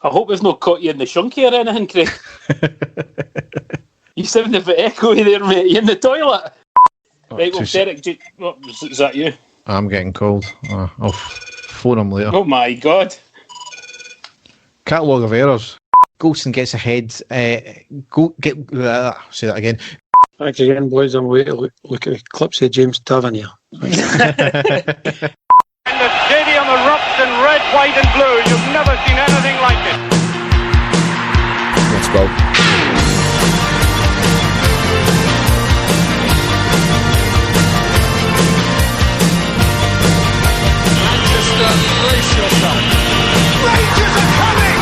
I hope we've not caught you in the shunky or anything, Craig. You sound a bit echoey there, mate. You in the toilet? Right, well, Derek, is that you? I'm getting cold. I'll phone him later. Oh my God. Catalogue of errors. Goldson gets ahead. Say that again. Thanks again, boys. I'm waiting to look at clips of James Tavernier. And the stadium erupts in red, white and blue. You've never seen anything like it. Let's go. Manchester, brace yourself. Rangers are coming!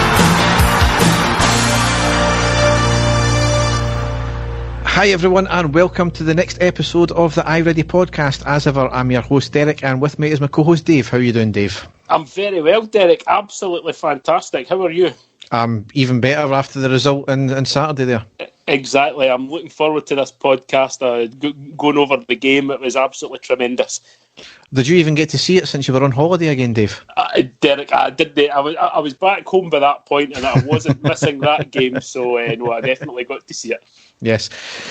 Hi everyone and welcome to the next episode of the iReady podcast. As ever, I'm your host Derek and with me is my co-host Dave. How are you doing, Dave? I'm very well, Derek. Absolutely fantastic. How are you? I'm even better after the result on Saturday there. Exactly. I'm looking forward to this podcast, going over the game. It was absolutely tremendous. Did you even get to see it since you were on holiday again, Dave? Derek, I did. I was back home by that point and I wasn't missing that game, so no, I definitely got to see it. Yes.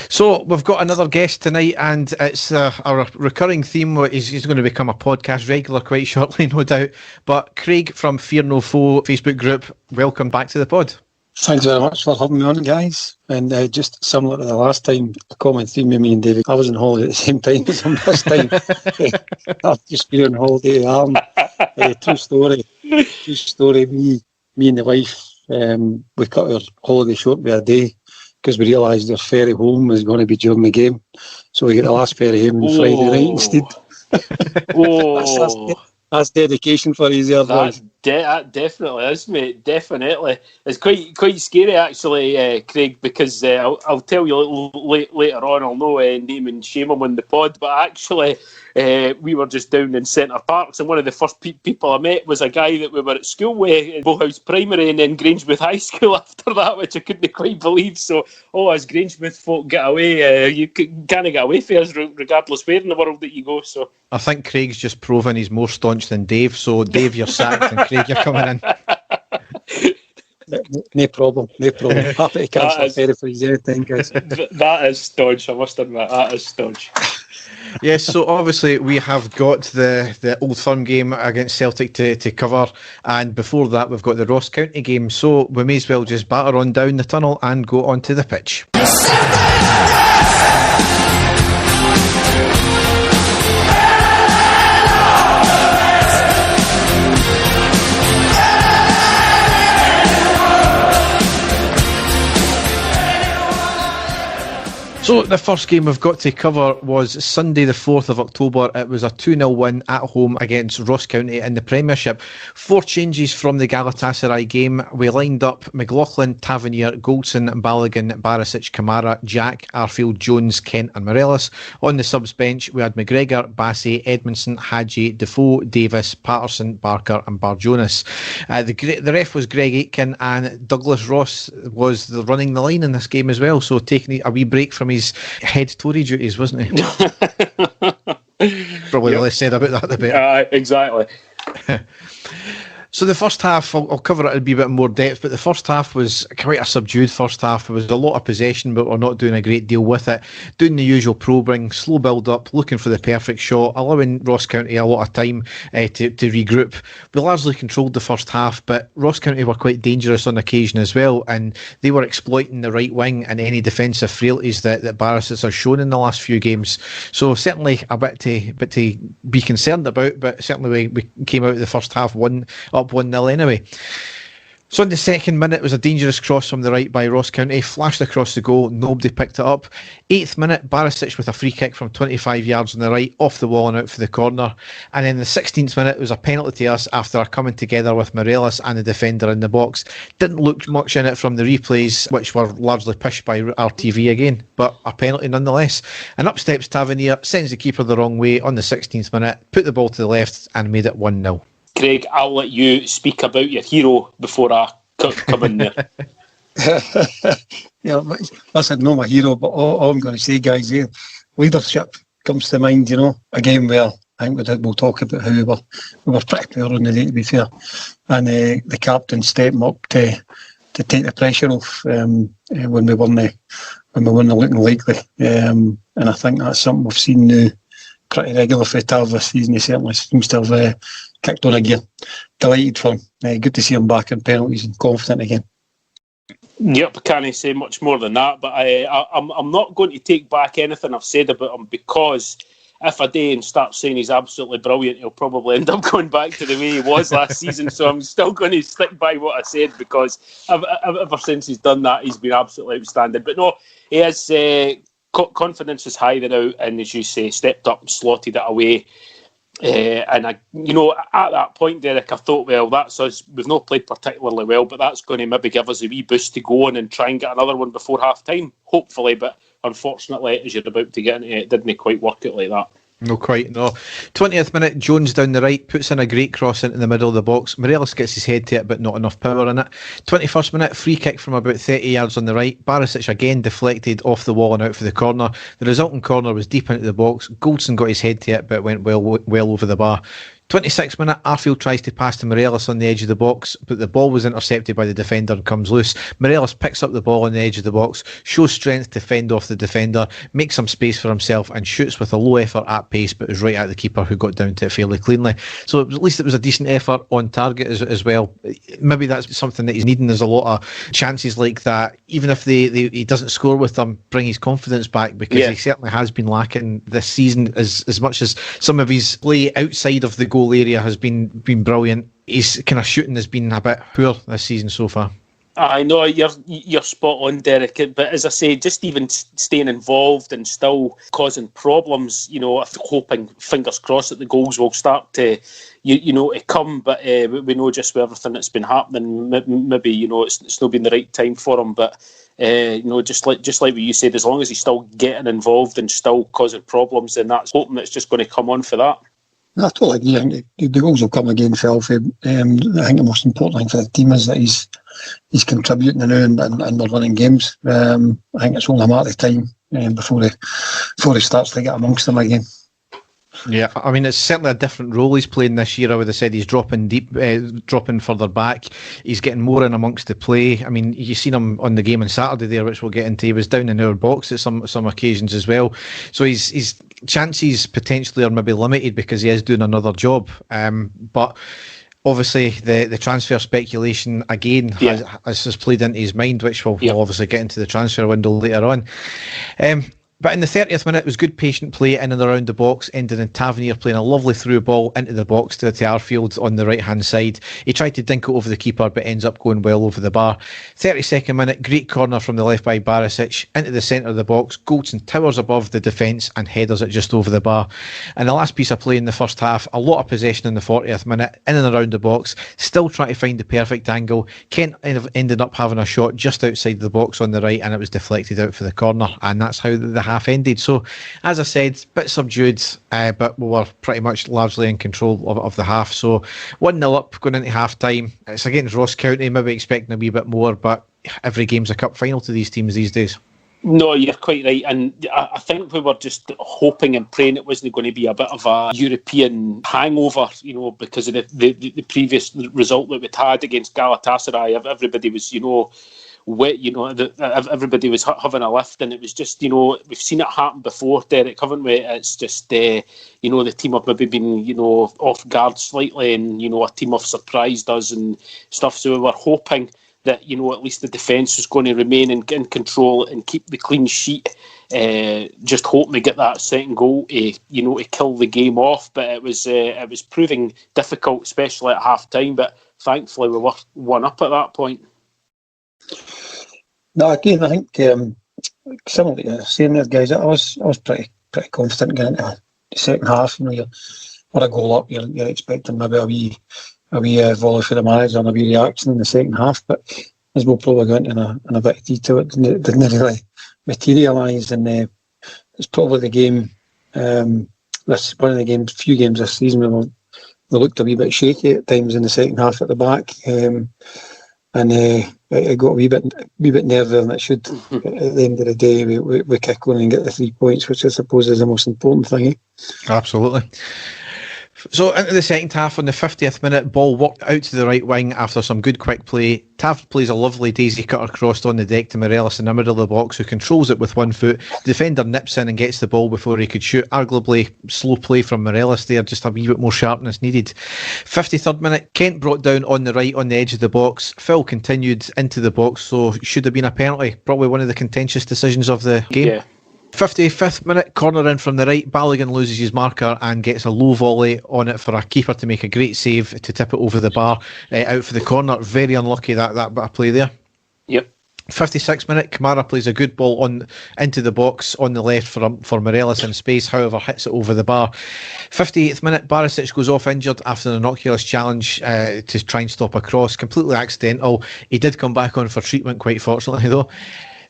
So we've got another guest tonight and it's our recurring theme. He's going to become a podcast regular quite shortly, no doubt. But Craig from Fear No Foe Facebook group, welcome back to the pod. Thanks very much for having me on, guys. And just similar to the last time, a common theme with me and David, I was on holiday at the same time as him this time. I've just been on holiday. True story. Me and the wife, we cut our holiday short by a day because we realised our ferry home was going to be during the game. So we get the last ferry home on Friday night instead. That's dedication for his years. That definitely is, mate. Definitely. It's quite scary, actually, Craig, because I'll tell you a little later on. I'll no name and shame him on the pod, but actually we were just down in Centre Parks and one of the first people I met was a guy that we were at school with in Bowhouse Primary and then Grangemouth High School after that, which I couldn't quite believe. So, as Grangemouth folk get away, you can't get away from us regardless where in the world that you go. So I think Craig's just proven he's more staunch than Dave. So Dave, you're sacked and Craig, you're coming in. No problem. Happy to cancel ferry for his anything, guys. That is staunch, I must admit. That is staunch. Yes, so obviously we have got the Old Firm game against Celtic to cover, and before that we've got the Ross County game, so we may as well just batter on down the tunnel and go onto the pitch. So the first game we've got to cover was Sunday the 4th of October. It was a 2-0 win at home against Ross County in the Premiership. 4 changes from the Galatasaray game. We lined up McLaughlin, Tavernier, Goldson, Balogun, Barisic, Kamara, Jack, Arfield, Jones, Kent and Morelos. On the subs bench we had McGregor, Bassey, Edmondson, Hadji, Defoe, Davis, Patterson, Barker and Barjonas. The ref was Greg Aitken and Douglas Ross was running the line in this game as well, so taking a wee break from his head Tory duties, wasn't he? Probably the less said about that the better. Exactly. So the first half, I'll cover it in a wee bit more depth, but the first half was quite a subdued first half. There was a lot of possession, but we're not doing a great deal with it. Doing the usual probing, slow build-up, looking for the perfect shot, allowing Ross County a lot of time to regroup. We largely controlled the first half, but Ross County were quite dangerous on occasion as well, and they were exploiting the right wing and any defensive frailties that Barisic has shown in the last few games. So certainly a bit to be concerned about, but certainly we came out of the first half up 1-0 anyway. So in the second minute, it was a dangerous cross from the right by Ross County, flashed across the goal, nobody picked it up. 8th minute, Barisic with a free kick from 25 yards on the right, off the wall and out for the corner. And then the 16th minute, it was a penalty to us after our coming together with Morelos and the defender in the box. Didn't look much in it from the replays, which were largely pushed by RTV again, but a penalty nonetheless. And up steps Tavernier, sends the keeper the wrong way on the 16th minute, put the ball to the left and made it 1-0. Craig, I'll let you speak about your hero before I come in there. Yeah, listen, not my hero, but all I'm going to say, guys, leadership comes to mind, again, where I think we'll talk about how we were pretty poor on the day, to be fair. And the captain stepping up to take the pressure off when we weren't looking likely. And I think that's something we've seen now pretty regular for Tav this season. He certainly seems to have kicked on again. Delighted for him. Good to see him back in penalties and confident again. Yep, can't say much more than that. But I'm not going to take back anything I've said about him, because if I do and start saying he's absolutely brilliant, he'll probably end up going back to the way he was last season. So I'm still going to stick by what I said, because ever since he's done that, he's been absolutely outstanding. But no, he has confidence is high now, and as you say, stepped up and slotted it away. And at that point, Derek, I thought, well, that's us. We've not played particularly well, but that's going to maybe give us a wee boost to go on and try and get another one before half time, hopefully. But unfortunately, as you're about to get into it, didn't quite work out like that. No, quite, no. 20th minute, Jones down the right, puts in a great cross into the middle of the box. Morelos gets his head to it, but not enough power in it. 21st minute, free kick from about 30 yards on the right. Barisic again deflected off the wall and out for the corner. The resulting corner was deep into the box. Goldson got his head to it, but went well over the bar. 26th minute, Arfield tries to pass to Morelos on the edge of the box, but the ball was intercepted by the defender and comes loose. Morelos picks up the ball on the edge of the box, shows strength to fend off the defender, makes some space for himself and shoots with a low effort at pace, but was right at the keeper, who got down to it fairly cleanly. So at least it was a decent effort on target as well. Maybe that's something that he's needing. There's a lot of chances like that. Even if he doesn't score with them, bring his confidence back, because he certainly has been lacking this season. As much as some of his play outside of the goal area has been brilliant, his kind of shooting has been a bit poor this season so far. I know you're spot on, Derek, but as I say, just even staying involved and still causing problems, hoping, fingers crossed, that the goals will start to to come, but we know just with everything that's been happening, maybe it's not been the right time for him, but just like what you said, as long as he's still getting involved and still causing problems, then that's hoping that it's just going to come on for that. I totally agree. I think the goals will come again for Alfie. I think the most important thing for the team is that he's contributing now and we're winning games. I think it's only a matter of time before he starts to get amongst them again. Yeah, I mean, it's certainly a different role he's playing this year. I would have said he's dropping deep, dropping further back. He's getting more in amongst the play. I mean, you've seen him on the game on Saturday there, which we'll get into. He was down in our box at some occasions as well. So his chances potentially are maybe limited because he is doing another job. But obviously, the transfer speculation again has played into his mind, which we'll obviously get into the transfer window later on. But in the 30th minute, it was good patient play in and around the box, ending in Tavernier playing a lovely through ball into the box to Arfield on the right-hand side. He tried to dink it over the keeper, but ends up going well over the bar. 32nd minute, great corner from the left by Barisic into the centre of the box. Goldson towers above the defence and headers it just over the bar. And the last piece of play in the first half, a lot of possession in the 40th minute, in and around the box, still trying to find the perfect angle. Kent ended up having a shot just outside the box on the right, and it was deflected out for the corner, and that's how the half ended. So, as I said, a bit subdued, but we were pretty much largely in control of the half. So 1-0 up going into half time. It's against Ross County, maybe expecting a wee bit more, but every game's a cup final to these teams these days. No, you're quite right, and I think we were just hoping and praying it wasn't going to be a bit of a European hangover, because of the previous result that we'd had against Galatasaray. Everybody was, everybody was having a lift, and it was just, we've seen it happen before, Derek, haven't we? It's just, the team have maybe been, off guard slightly, and, a team have surprised us and stuff. So we were hoping that, at least the defence was going to remain in control and keep the clean sheet. Just hoping to get that second goal to kill the game off. But it was proving difficult, especially at half time. But thankfully, we were 1 up at that point. No, again, I think similar to you saying there, guys, I was pretty confident getting into the second half. You're a goal up, you're expecting maybe a wee volley for the manager and a wee reaction in the second half. But as we'll probably go into in a bit of detail, it didn't really materialise, and it's probably the game. This one of the few games this season where we looked a wee bit shaky at times in the second half at the back. And it got a wee bit nervy than it should. At the end of the day, we kick on and get the 3 points, which I suppose is the most important thing. Absolutely. So into the second half, on the 50th minute, ball worked out to the right wing after some good quick play. Tav plays a lovely daisy cutter crossed on the deck to Morelos in the middle of the box, who controls it with one foot. The defender nips in and gets the ball before he could shoot. Arguably slow play from Morelos there, just a wee bit more sharpness needed. 53rd minute, Kent brought down on the right on the edge of the box. Phil continued into the box, so should have been a penalty. Probably one of the contentious decisions of the game. Yeah. 55th minute, corner in from the right. Balogun loses his marker and gets a low volley on it for a keeper to make a great save to tip it over the bar out for the corner. Very unlucky that bit of play there. Yep. 56th minute, Kamara plays a good ball into the box on the left for Morelos in space, however hits it over the bar. 58th minute, Barisic goes off injured after an innocuous challenge to try and stop a cross. Completely accidental. He did come back on for treatment, quite fortunately though.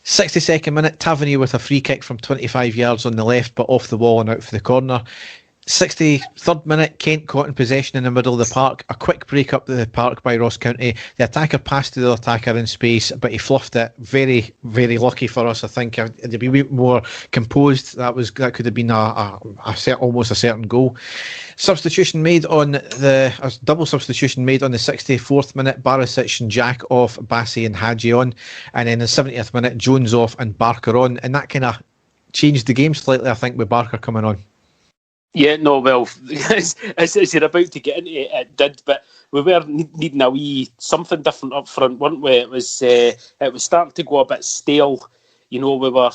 62nd minute, Tavernier with a free kick from 25 yards on the left but off the wall and out for the corner. 63rd minute, Kent caught in possession in the middle of the park. A quick break up the park by Ross County. The attacker passed to the attacker in space, but he fluffed it. Very, very lucky for us, I think. To be a bit more composed, that could have been almost a certain goal. Substitution made on a double substitution made on the 64th minute. Barisic and Jack off, Bassey and Hadji on, and then the 70th minute, Jones off and Barker on, and that kind of changed the game slightly, I think, with Barker coming on. Yeah, no, well, as you're about to get into it, it did, but we were needing a wee something different up front, weren't we? It was starting to go a bit stale. We were,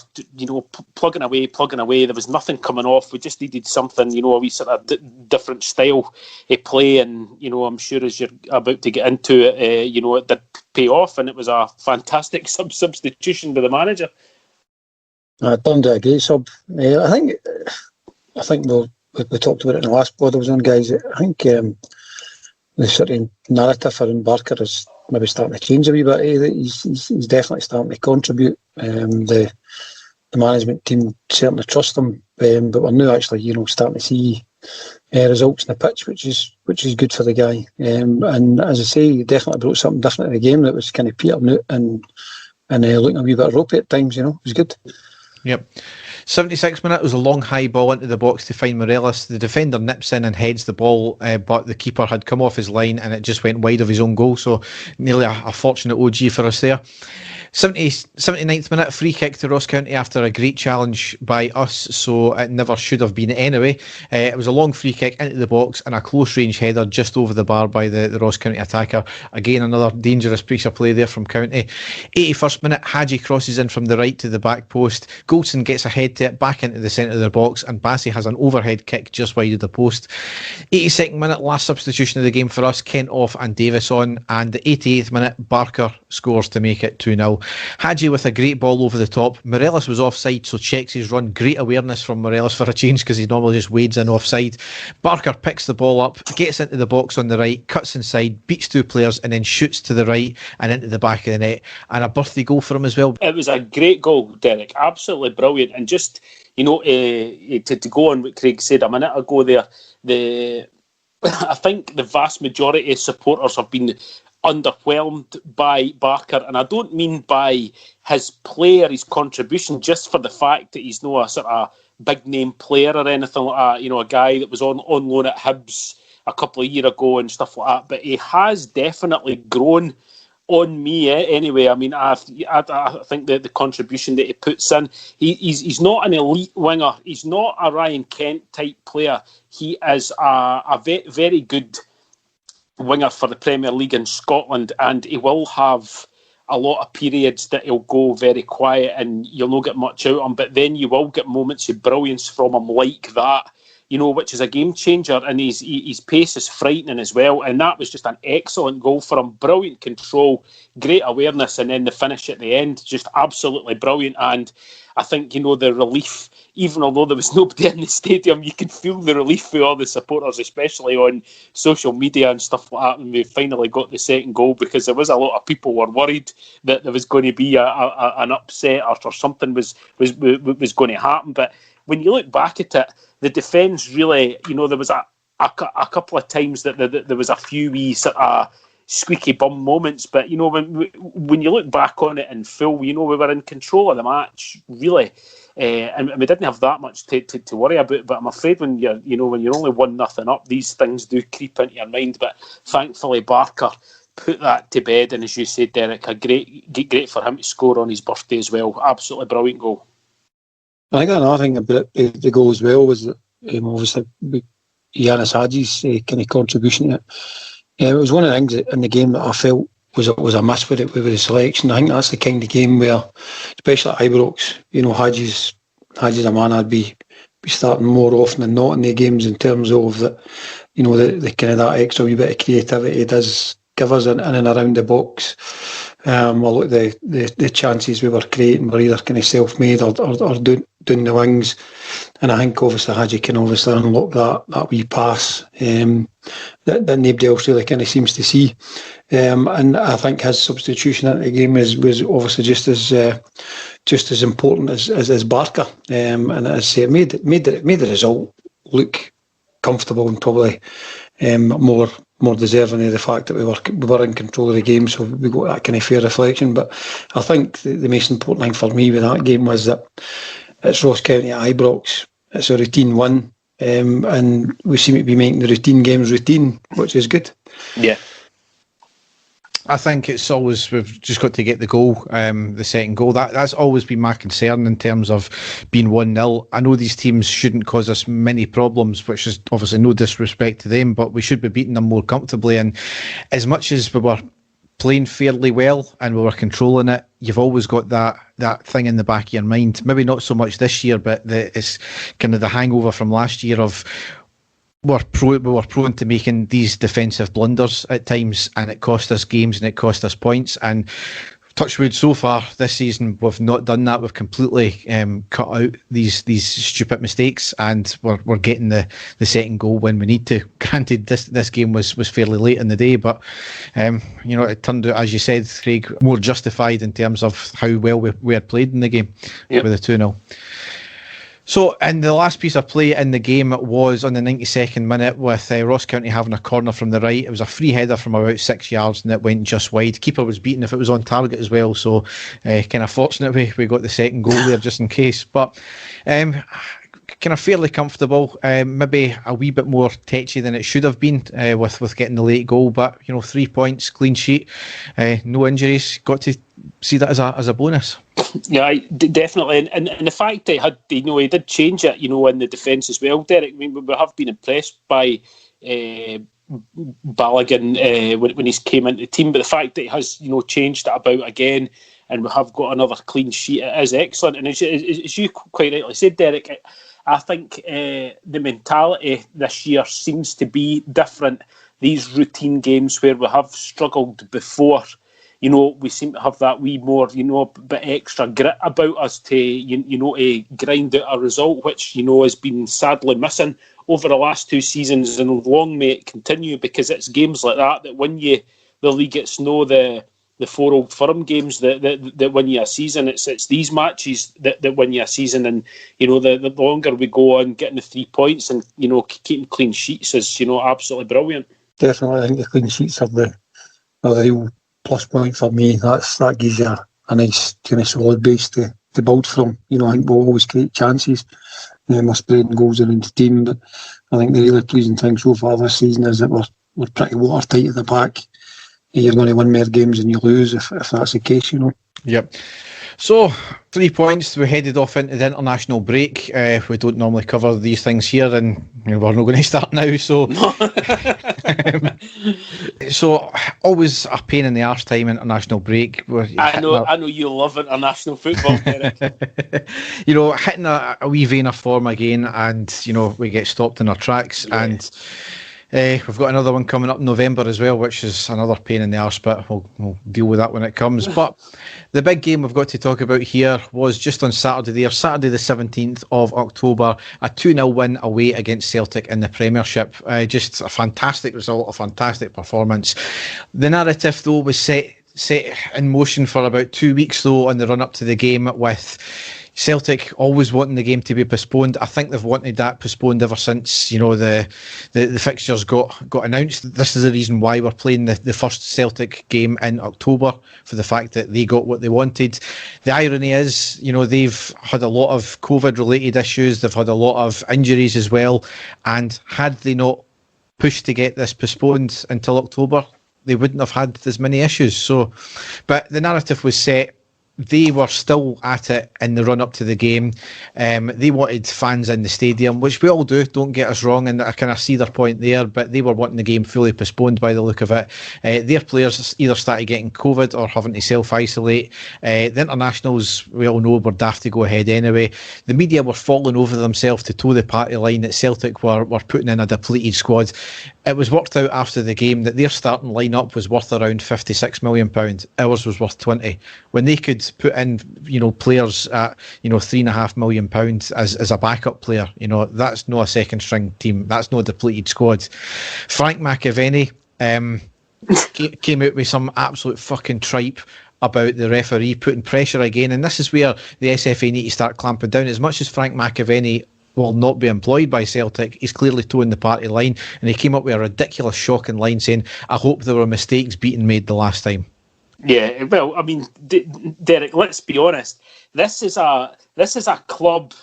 plugging away. There was nothing coming off. We just needed something, a wee sort of different style of play. And, I'm sure as you're about to get into it, it did pay off, and it was a fantastic substitution by the manager. I turned a great sub. I think we talked about it in the last pod I was on, guys. I think the sort of narrative around Barker is maybe starting to change a wee bit. He's definitely starting to contribute. The management team certainly trust him, but we're now actually starting to see results in the pitch, which is good for the guy. And as I say, he definitely brought something different to the game that was kind of petering out and looking a wee bit ropey at times. It was good. Yep. 76th minute was a long high ball into the box to find Morelos. The defender nips in and heads the ball, but the keeper had come off his line and it just went wide of his own goal, so nearly a fortunate OG for us there. 79th minute, free kick to Ross County after a great challenge by us, so it never should have been anyway. It was a long free kick into the box and a close range header just over the bar by the Ross County attacker. Again, another dangerous piece of play there from County. 81st minute, Hadji crosses in from the right to the back post. Goldson gets a head to it back into the centre of the box, and Bassey has an overhead kick just wide of the post. 82nd minute, last substitution of the game for us, Kent off and Davis on, and the 88th minute, Barker scores to make it 2-0. Hadji with a great ball over the top. Morelos was offside, so checks his run. Great awareness from Morelos for a change, because he normally just wades in offside. Barker picks the ball up, gets into the box on the right, cuts inside, beats two players, and then shoots to the right and into the back of the net. And a birthday goal for him as well. It was a great goal, Derek. Absolutely brilliant. And just, to go on what Craig said a minute ago there, I think the vast majority of supporters have been underwhelmed by Barker, and I don't mean by his play or his contribution, just for the fact that he's not a sort of big name player or anything like that, a guy that was on loan at Hibs a couple of years ago and stuff like that, but he has definitely grown on me anyway. I mean, I think that the contribution that he puts in, he's not an elite winger, he's not a Ryan Kent type player, he is a very, very good winger for the Premier League in Scotland, and he will have a lot of periods that he'll go very quiet and you'll not get much out of him, but then you will get moments of brilliance from him like that, which is a game changer, and his pace is frightening as well, and that was just an excellent goal for him. Brilliant control, great awareness, and then the finish at the end, just absolutely brilliant. And I think, the relief, even although there was nobody in the stadium, you could feel the relief for all the supporters, especially on social media and stuff like that, when we finally got the second goal, because there was a lot of people were worried that there was going to be an upset or something was going to happen. But when you look back at it, the defence really, there was a couple of times that there was a few wee sort of squeaky bum moments, but when you look back on it in full, we were in control of the match really, and we didn't have that much to worry about. But I'm afraid when you're only 1-0 up, these things do creep into your mind. But thankfully, Barker put that to bed, and as you said, Derek, a great for him to score on his birthday as well. Absolutely brilliant goal. I think another thing about the goal as well was that obviously Yanis Hadji's kind of contribution to it. It was one of the things in the game that I felt was a miss with the selection. I think that's the kind of game where, especially at Ibrox, Hadji's a man I'd be starting more often than not in the games, in terms of that, the kind of that extra wee bit of creativity he does give us in and around the box. Well, the chances we were creating were either kind of self-made or doing the wings, and I think obviously Hadji can obviously unlock that wee pass that nobody else really kind of seems to see, and I think his substitution in the game was obviously just as important as Barker, and as I say, it made the result look comfortable and probably more deserving of the fact that we were in control of the game, so we got that kind of fair reflection. But I think the most important thing for me with that game was that it's Ross County at Ibrox. It's a routine win, and we seem to be making the routine games routine, which is good. Yeah. I think it's always, we've just got to get the goal, the second goal. That's always been my concern in terms of being 1-0. I know these teams shouldn't cause us many problems, which is obviously no disrespect to them, but we should be beating them more comfortably. And as much as we were playing fairly well and we were controlling it, you've always got that thing in the back of your mind. Maybe not so much this year, but it's kind of the hangover from last year of we were prone to making these defensive blunders at times, and it cost us games and it cost us points. And touchwood, so far this season, we've not done that. We've completely cut out these stupid mistakes, and we're getting the second goal when we need to. Granted, this game was fairly late in the day, but it turned out, as you said, Craig, more justified in terms of how well we had played in the game. Yep. With a 2-0. So, and the last piece of play in the game was on the 92nd minute with Ross County having a corner from the right. It was a free header from about 6 yards and it went just wide. Keeper was beaten if it was on target as well, so kind of fortunate we got the second goal there just in case. But kind of fairly comfortable, maybe a wee bit more tetchy than it should have been with getting the late goal, but 3 points, clean sheet, no injuries. Got to see that as a bonus. Yeah, definitely, and the fact that he did change it, in the defence as well, Derek. I mean, we have been impressed by Balogun when he's came into the team, but the fact that he has changed it about again, and we have got another clean sheet, it is excellent. And as you quite rightly said, Derek, I think the mentality this year seems to be different. These routine games where we have struggled before, we seem to have that wee more, bit extra grit about us to grind out a result, which, has been sadly missing over the last 2 seasons, and long may it continue, because it's games like that win you the league. It's no the 4 Old Firm games that win you a season. It's these matches that win you a season, and the longer we go on getting the 3 points and keeping clean sheets is absolutely brilliant. Definitely, I think the clean sheets are the real plus point for me. That gives you a nice kind of solid base to build from. I think we'll always create chances. We're spreading goals around the team, but I think the really pleasing thing so far this season is that we're pretty watertight at the back. You're going to win more games than you lose if that's the case, Yep. So, 3 points. We headed off into the international break. We don't normally cover these things here, and we're not going to start now. So, so always a pain in the arse time international break. I know you love international football, Derek. Hitting a wee vein of form again, and we get stopped in our tracks, and. We've got another one coming up in November as well, which is another pain in the arse, but we'll deal with that when it comes. But the big game we've got to talk about here was just on Saturday the 17th of October, a 2-0 win away against Celtic in the Premiership. Just a fantastic result, a fantastic performance. The narrative, though, was set in motion for about 2 weeks, though, on the run-up to the game with Celtic always wanting the game to be postponed. I think they've wanted that postponed ever since, the fixtures got announced. This is the reason why we're playing the first Celtic game in October, for the fact that they got what they wanted. The irony is, they've had a lot of COVID-related issues. They've had a lot of injuries as well. And had they not pushed to get this postponed until October, they wouldn't have had as many issues. So, but the narrative was set. They were still at it in the run-up to the game. They wanted fans in the stadium, which we all do, don't get us wrong, and I kind of see their point there, but they were wanting the game fully postponed by the look of it. Their players either started getting COVID or having to self-isolate. The internationals, we all know, were daft to go ahead anyway. The media were falling over themselves to toe the party line that Celtic were putting in a depleted squad. It was worked out after the game that their starting lineup was worth around £56 million. Ours was worth 20. When they could put in, players at, £3.5 million as a backup player, that's not a second string team. That's not a depleted squad. Frank McAvenny came out with some absolute fucking tripe about the referee putting pressure again, and this is where the SFA need to start clamping down. As much as Frank McAvenny will not be employed by Celtic, he's clearly toeing the party line, and he came up with a ridiculous, shocking line saying, "I hope there were mistakes being made the last time." Yeah, well, I mean, Derek, let's be honest. This is a club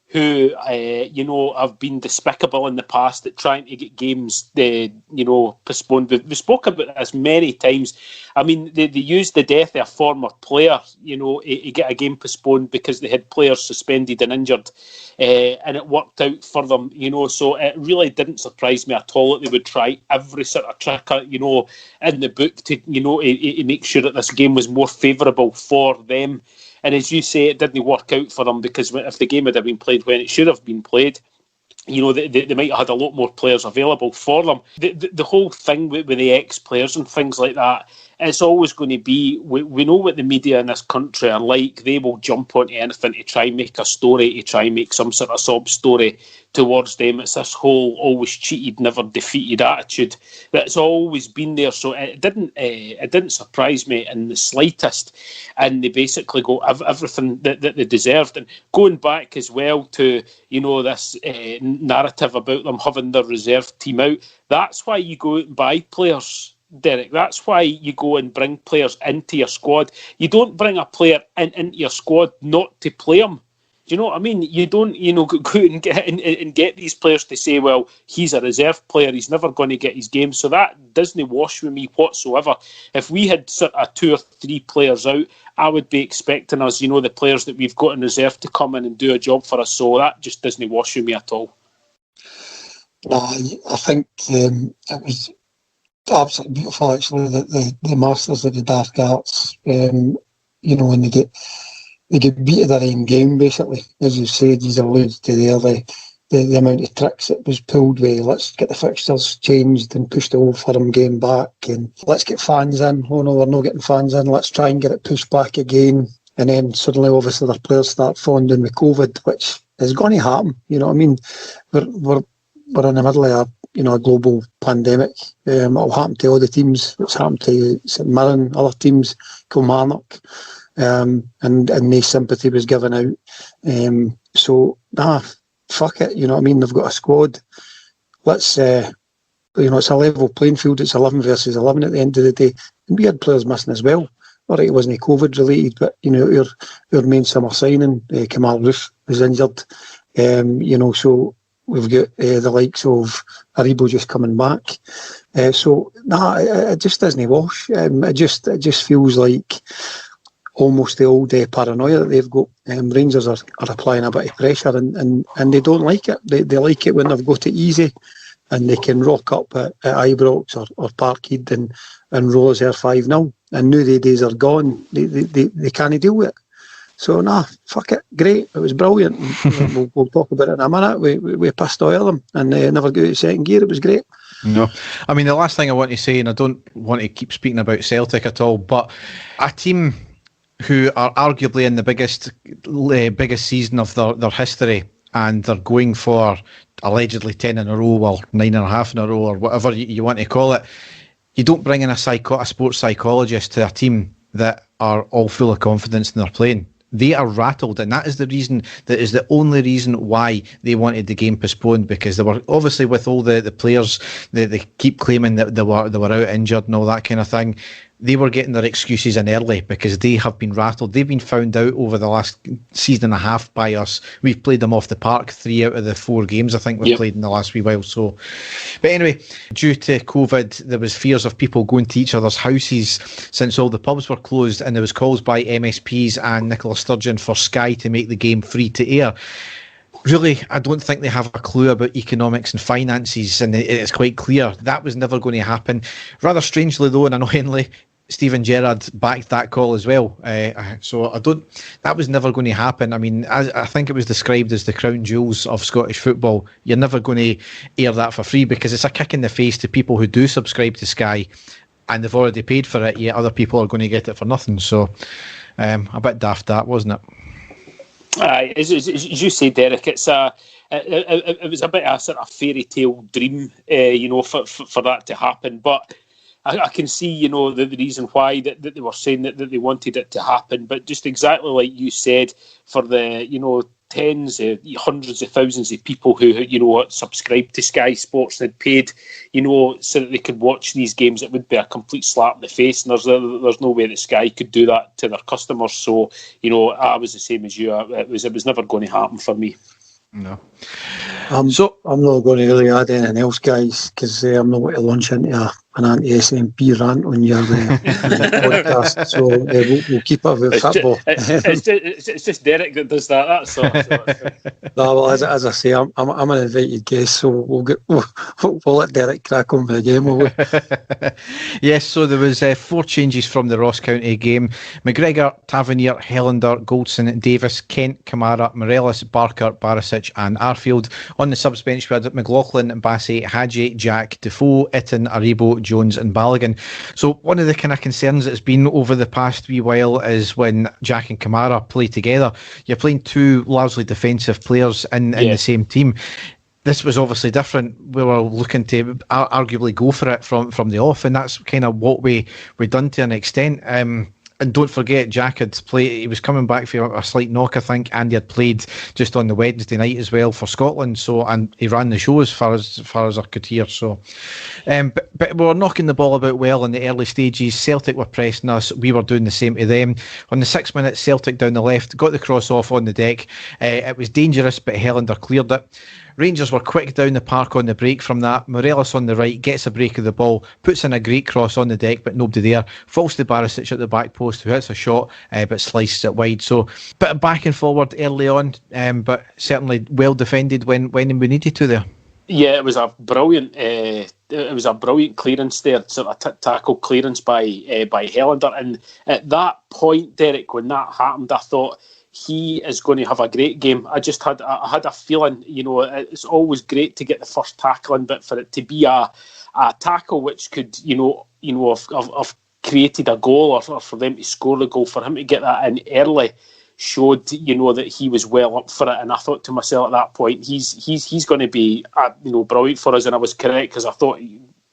who, have been despicable in the past at trying to get games, postponed. We've spoken about this many times. I mean, they used the death of a former player, to get a game postponed because they had players suspended and injured, and it worked out for them, So it really didn't surprise me at all that they would try every sort of trick, in the book to make sure that this game was more favourable for them. And as you say, it didn't work out for them, because if the game had been played when it should have been played, they might have had a lot more players available for them. The whole thing with the ex-players and things like that, it's always going to be, we know what the media in this country are like. They will jump onto anything to try and make a story, to try and make some sort of sob story towards them. It's this whole always cheated, never defeated attitude that's always been there. So it didn't surprise me in the slightest. And they basically got everything that they deserved. And going back as well to, this narrative about them having their reserve team out, that's why you go out and buy players, Derek. That's why you go and bring players into your squad. You don't bring a player into your squad not to play him. Do you know what I mean? You don't, go out and get these players to say, well, he's a reserve player, he's never going to get his game. So that doesn't wash with me whatsoever. If we had sort of 2 or 3 players out, I would be expecting us, the players that we've got in reserve to come in and do a job for us. So that just doesn't wash with me at all. I think it was absolutely beautiful, actually, that the masters of the daft arts, when they get beat at their own game, basically. As you said, he's alluded to there, the amount of tricks that was pulled with, let's get the fixtures changed and pushed the Old Firm game back, and let's get fans in. Oh no, we're not getting fans in, let's try and get it pushed back again. And then suddenly, obviously, their players start falling down with COVID, which is going to happen. You know what I mean? We're in the middle of a global pandemic. It'll happen to all the teams. It's happened to St Mirren, other teams, Kilmarnock. And no sympathy was given out. So, fuck it, you know what I mean? They've got a squad. Let's, it's a level playing field. It's 11 versus 11 at the end of the day. And we had players missing as well. All right, it wasn't COVID related, but, our main summer signing, Kamal Roof, was injured. So we've got the likes of Aribo just coming back. It just doesn't wash. It just feels like almost the old paranoia that they've got. Rangers are applying a bit of pressure, and they don't like it. They like it when they've got it easy, and they can rock up at Ibrox or Parkhead and roll us there 5-0. And now the days are gone. They can't deal with it. So fuck it, great. It was brilliant. We'll talk about it in a minute. We pissed all of them and never got out of second gear. It was great. No, I mean, the last thing I want to say, and I don't want to keep speaking about Celtic at all, but a team who are arguably in the biggest season of their history, and they're going for allegedly 10 in a row or 9.5 in a row or whatever you want to call it. You don't bring in a sports psychologist to a team that are all full of confidence in their playing. They are rattled, and that is the only reason why they wanted the game postponed, because they were obviously, with all the players, they keep claiming that they were out injured and all that kind of thing. They were getting their excuses in early because they have been rattled. They've been found out over the last season and a half by us. We've played them off the park 3 out of the 4 games I think we've played in the last wee while. So, but anyway, due to COVID, there was fears of people going to each other's houses since all the pubs were closed, and there was calls by MSPs and Nicola Sturgeon for Sky to make the game free to air. Really, I don't think they have a clue about economics and finances, and it's quite clear that was never going to happen. Rather strangely, though, and annoyingly, Stephen Gerrard backed that call as well. So that was never going to happen. I mean, I think it was described as the crown jewels of Scottish football. You're never going to air that for free, because it's a kick in the face to people who do subscribe to Sky, and they've already paid for it, yet other people are going to get it for nothing. So a bit daft, that, wasn't it? As you say, Derek, it was a bit of a sort of fairy tale dream, for that to happen. But I can see, the reason why that they were saying that they wanted it to happen. But just exactly like you said, for the tens, hundreds of thousands of people who subscribed to Sky Sports and had paid, so that they could watch these games, it would be a complete slap in the face. And there's no way that Sky could do that to their customers. So I was the same as you. It was never going to happen for me. No. So I'm not going to really add anything else, guys, because I'm not going to launch into an anti-SNP rant on your podcast. So we'll keep it with football. It's just Derek that does that. That's all. No, well, as I say, I'm an invited guest, so we'll let Derek crack on with the game, will we? Yes, so there was 4 changes from the Ross County game. McGregor, Tavernier, Helander, Goldson, Davis, Kent, Kamara, Morelos, Barker, Barisic and Arfield. On the subs bench we had McLaughlin, Bassey, Hadji, Jack, Defoe, Itten, Aribo, Jones and Balogun. So one of the kind of concerns that's been over the past wee while is when Jack and Kamara play together, you're playing 2 largely defensive players in the same team. This was obviously different. We were looking to arguably go for it from the off, and that's kind of what we done to an extent. And don't forget, Jack had played. He was coming back for a slight knock, I think, and he had played just on the Wednesday night as well for Scotland. So, and he ran the show as far as I could hear. So, but we were knocking the ball about well in the early stages. Celtic were pressing us. We were doing the same to them. On the 6 minutes, Celtic down the left got the cross off on the deck. It was dangerous, but Helander cleared it. Rangers were quick down the park on the break from that. Morelos on the right gets a break of the ball, puts in a great cross on the deck, but nobody there. Falls to Barisic at the back post, who hits a shot, but slices it wide. So, bit of back and forward early on, but certainly well defended when we needed to there. Yeah, it was a brilliant. It was a brilliant clearance there, sort of tackle clearance by Helander. And at that point, Derek, when that happened, I thought, he is going to have a great game. I had a feeling, it's always great to get the first tackle in, but for it to be a tackle which could, have created a goal, or for them to score the goal, for him to get that in early, showed, that he was well up for it. And I thought to myself at that point, he's going to be, brilliant for us. And I was correct, because I thought,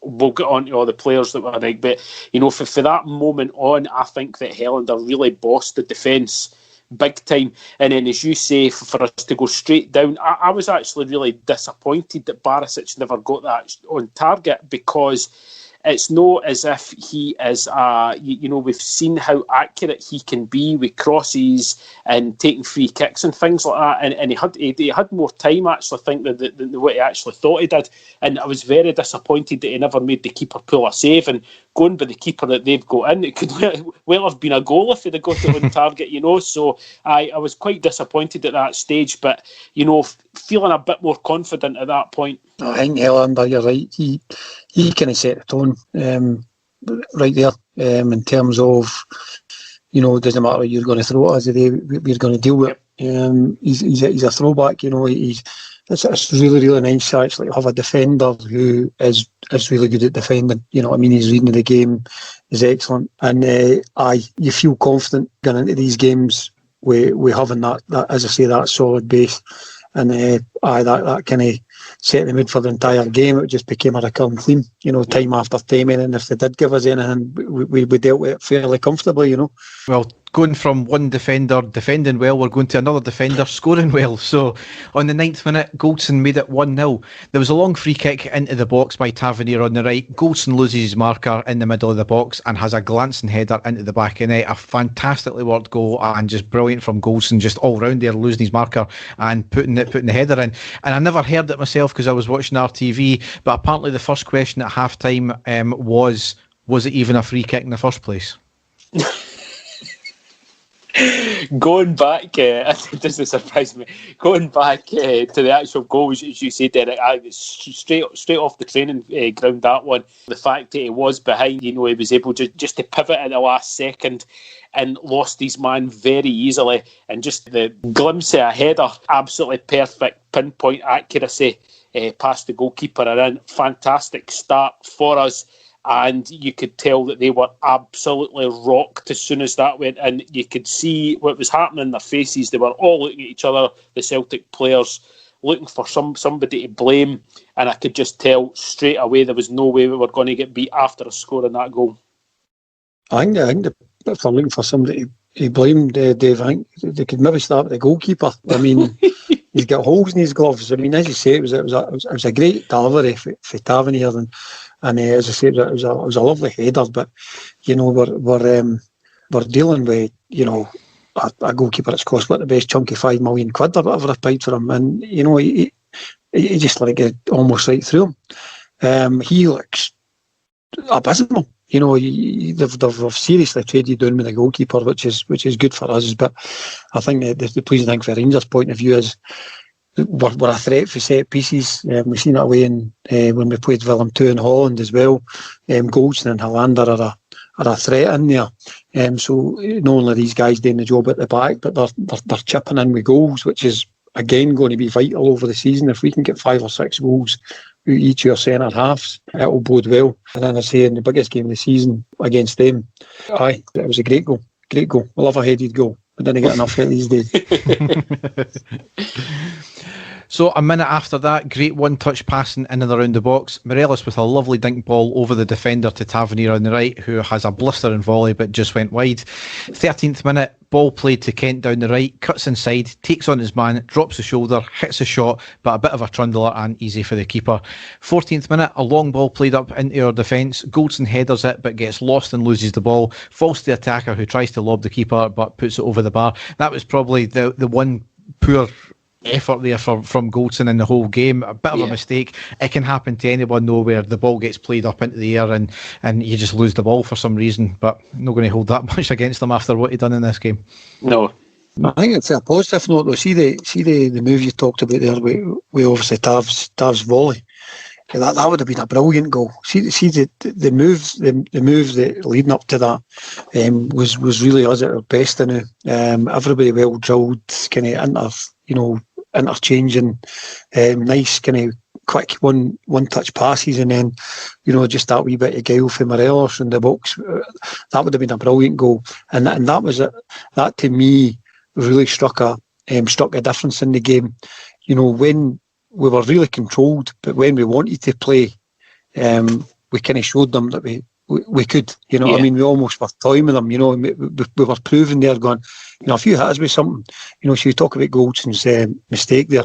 we'll get on to all the players that were like, but for that moment on, I think that Helander really bossed the defence big time. And then, as you say, for us to go straight down, I was actually really disappointed that Barisic never got that on target, because it's not as if he is, we've seen how accurate he can be with crosses and taking free kicks and things like that. And he had more time, actually, I think, than what he actually thought he did. And I was very disappointed that he never made the keeper pull a save. And going by the keeper that they've got in, it could well have been a goal if they'd have got it on target, So I was quite disappointed at that stage, but, feeling a bit more confident at that point. I think Helander, you're right. He kind of set the tone right there in terms of, it doesn't matter what you're going to throw at us today, we're going to deal with it. He's a throwback, It's really, really nice to actually have a defender who is really good at defending. His reading of the game is excellent. And you feel confident going into these games with having that, as I say, that solid base. And that kind of set the mood for the entire game. It just became a recurring theme, time after time. And if they did give us anything, we dealt with it fairly comfortably, Well, going from one defender defending well, we're going to another defender scoring well. So on the 9th minute, Goldson made it 1-0. There was a long free kick into the box by Tavernier on the right. Goldson loses his marker in the middle of the box and has a glancing header into the back of the net. A fantastically worked goal and just brilliant from Goldson, just all round there, losing his marker and putting the header in. And I never heard it myself because I was watching RTV, but apparently the first question at half time was it even a free kick in the first place? Going back, it doesn't surprise me. Going back to the actual goal, as you said, Derek, straight off the training ground, that one. The fact that he was behind, he was able just to pivot at the last second and lost his man very easily. And just the glimpse of a header, absolutely perfect pinpoint accuracy past the goalkeeper and in. Fantastic start for us. And you could tell that they were absolutely rocked as soon as that went in. You could see what was happening in their faces. They were all looking at each other, the Celtic players, looking for somebody to blame. And I could just tell straight away there was no way we were going to get beat after scoring that goal. I think if they're looking for somebody to blame, Dave, I think they could maybe start with the goalkeeper. I mean, he's got holes in his gloves. I mean, as you say, it was a great delivery for Tavernier, and as I say, it was a lovely header. But we're dealing with a goalkeeper that's cost the best chunk of £5 million or whatever I paid for him, and he just almost right through him. He looks abysmal. They've seriously traded down with the goalkeeper, which is good for us. But I think the pleasing thing for Rangers' point of view is we're a threat for set pieces. We've seen it away when we played Willem II in Holland as well. Goldson and Hollander are a threat in there. So not only these guys doing the job at the back, but they're chipping in with goals, which is again going to be vital over the season. If we can get 5 or 6 goals each of our centre halves, it'll bode well. And then I say in the biggest game of the season against them, it was a great goal. I love a headed goal. I didn't get enough of it these days. So a minute after that, great one-touch passing in and around the box. Morelos with a lovely dink ball over the defender to Tavernier on the right, who has a blistering volley but just went wide. 13th minute, ball played to Kent down the right, cuts inside, takes on his man, drops the shoulder, hits a shot, but a bit of a trundler and easy for the keeper. 14th minute, a long ball played up into our defence. Goldson headers it but gets lost and loses the ball. Falls to the attacker who tries to lob the keeper but puts it over the bar. That was probably the one poor effort there from Goldson in the whole game. A bit of a mistake. It can happen to anyone though, where the ball gets played up into the air and you just lose the ball for some reason, but I'm not going to hold that much against him after what he done in this game. No, I think it's a positive note though. See the move you talked about there with obviously Tav's volley. That would have been a brilliant goal. See the moves that leading up to that was really us at our best. Everybody well drilled, kind of interchanging, nice kind of quick one touch passes, and then just that wee bit of guile for Morelos in the box. That would have been a brilliant goal, and that was it. That to me really struck a difference in the game. When we were really controlled, but when we wanted to play, we kind of showed them that we could. I mean, we almost were toying with them. We were proving there, going, if you hit us with something, so you talk about Goldson's mistake there.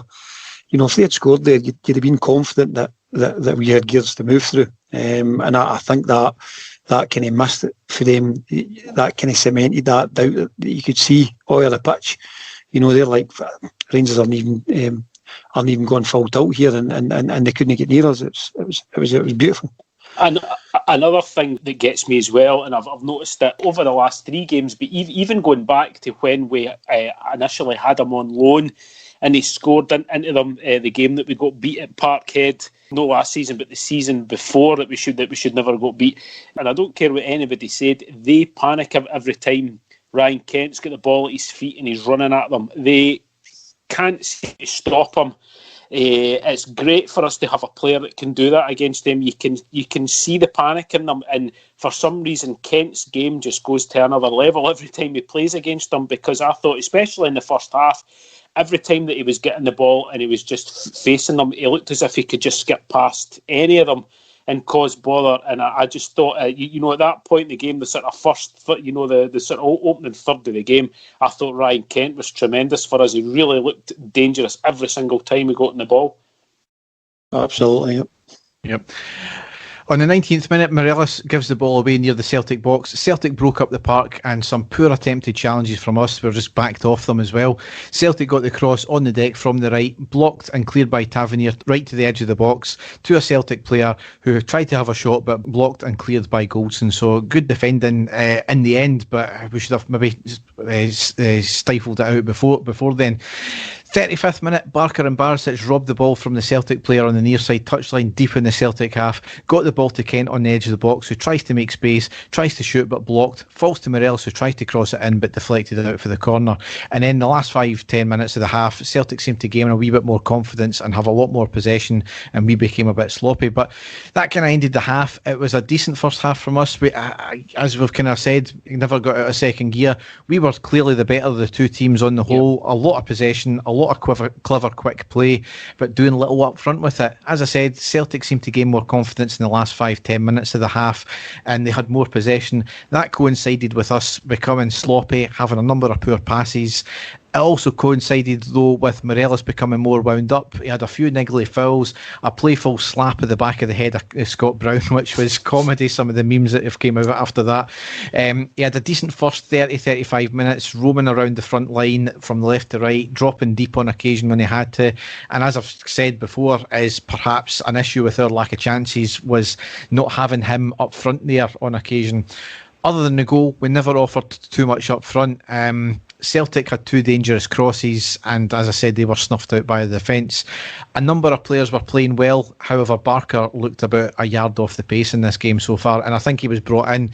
If they had scored there, you'd have been confident that we had gears to move through. And I think that kind of missed it for them. That kind of cemented that doubt that you could see all over the pitch. They're like, Rangers aren't even going full tilt here, and they couldn't get near us. It was beautiful. And another thing that gets me as well, and I've noticed that over the last 3 games, but even going back to when we initially had him on loan, and he scored into them the game that we got beat at Parkhead, not last season but the season before, that we should never got beat. And I don't care what anybody said, they panic every time Ryan Kent's got the ball at his feet and he's running at them. They can't stop him. It's great for us to have a player that can do that against them. You can see the panic in them, and for some reason Kent's game just goes to another level every time he plays against them, because I thought, especially in the first half, every time that he was getting the ball and he was just facing them, he looked as if he could just skip past any of them and cause bother. And I just thought, at that point in the game, the sort of first, the sort of opening third of the game, I thought Ryan Kent was tremendous for us. He really looked dangerous every single time he got in the ball. Absolutely, Yep. On the 19th minute, Morelos gives the ball away near the Celtic box. Celtic broke up the park and some poor attempted challenges from us were just backed off them as well. Celtic got the cross on the deck from the right, blocked and cleared by Tavernier right to the edge of the box to a Celtic player who tried to have a shot but blocked and cleared by Goldson. So good defending in the end, but we should have maybe stifled it out before then. 35th minute, Barker and Barisic robbed the ball from the Celtic player on the near side touchline deep in the Celtic half, got the ball to Kent on the edge of the box, who tries to make space, tries to shoot but blocked, falls to Morelos who tries to cross it in but deflected it out for the corner. And then the last 5-10 minutes of the half, Celtic seemed to gain a wee bit more confidence and have a lot more possession, and we became a bit sloppy. But that kind of ended the half. It was a decent first half from us. As we've kind of said, never got out of second gear. We were clearly the better of the two teams on the whole. A lot of possession, a lot of clever quick play, but doing little up front with it. As I said, Celtic seemed to gain more confidence in the last 5-10 minutes of the half, and they had more possession. That coincided with us becoming sloppy, having a number of poor passes. It also coincided, though, with Morelos becoming more wound up. He had a few niggly fouls, a playful slap at the back of the head of Scott Brown, which was comedy, some of the memes that have came out after that. He had a decent first 30-35 minutes, roaming around the front line from left to right, dropping deep on occasion when he had to. And as I've said before, is perhaps an issue with our lack of chances was not having him up front there on occasion. Other than the goal, we never offered too much up front. Celtic had two dangerous crosses, and as I said, they were snuffed out by the defence. A number of players were playing well. However, Barker looked about a yard off the pace in this game so far, and I think he was brought in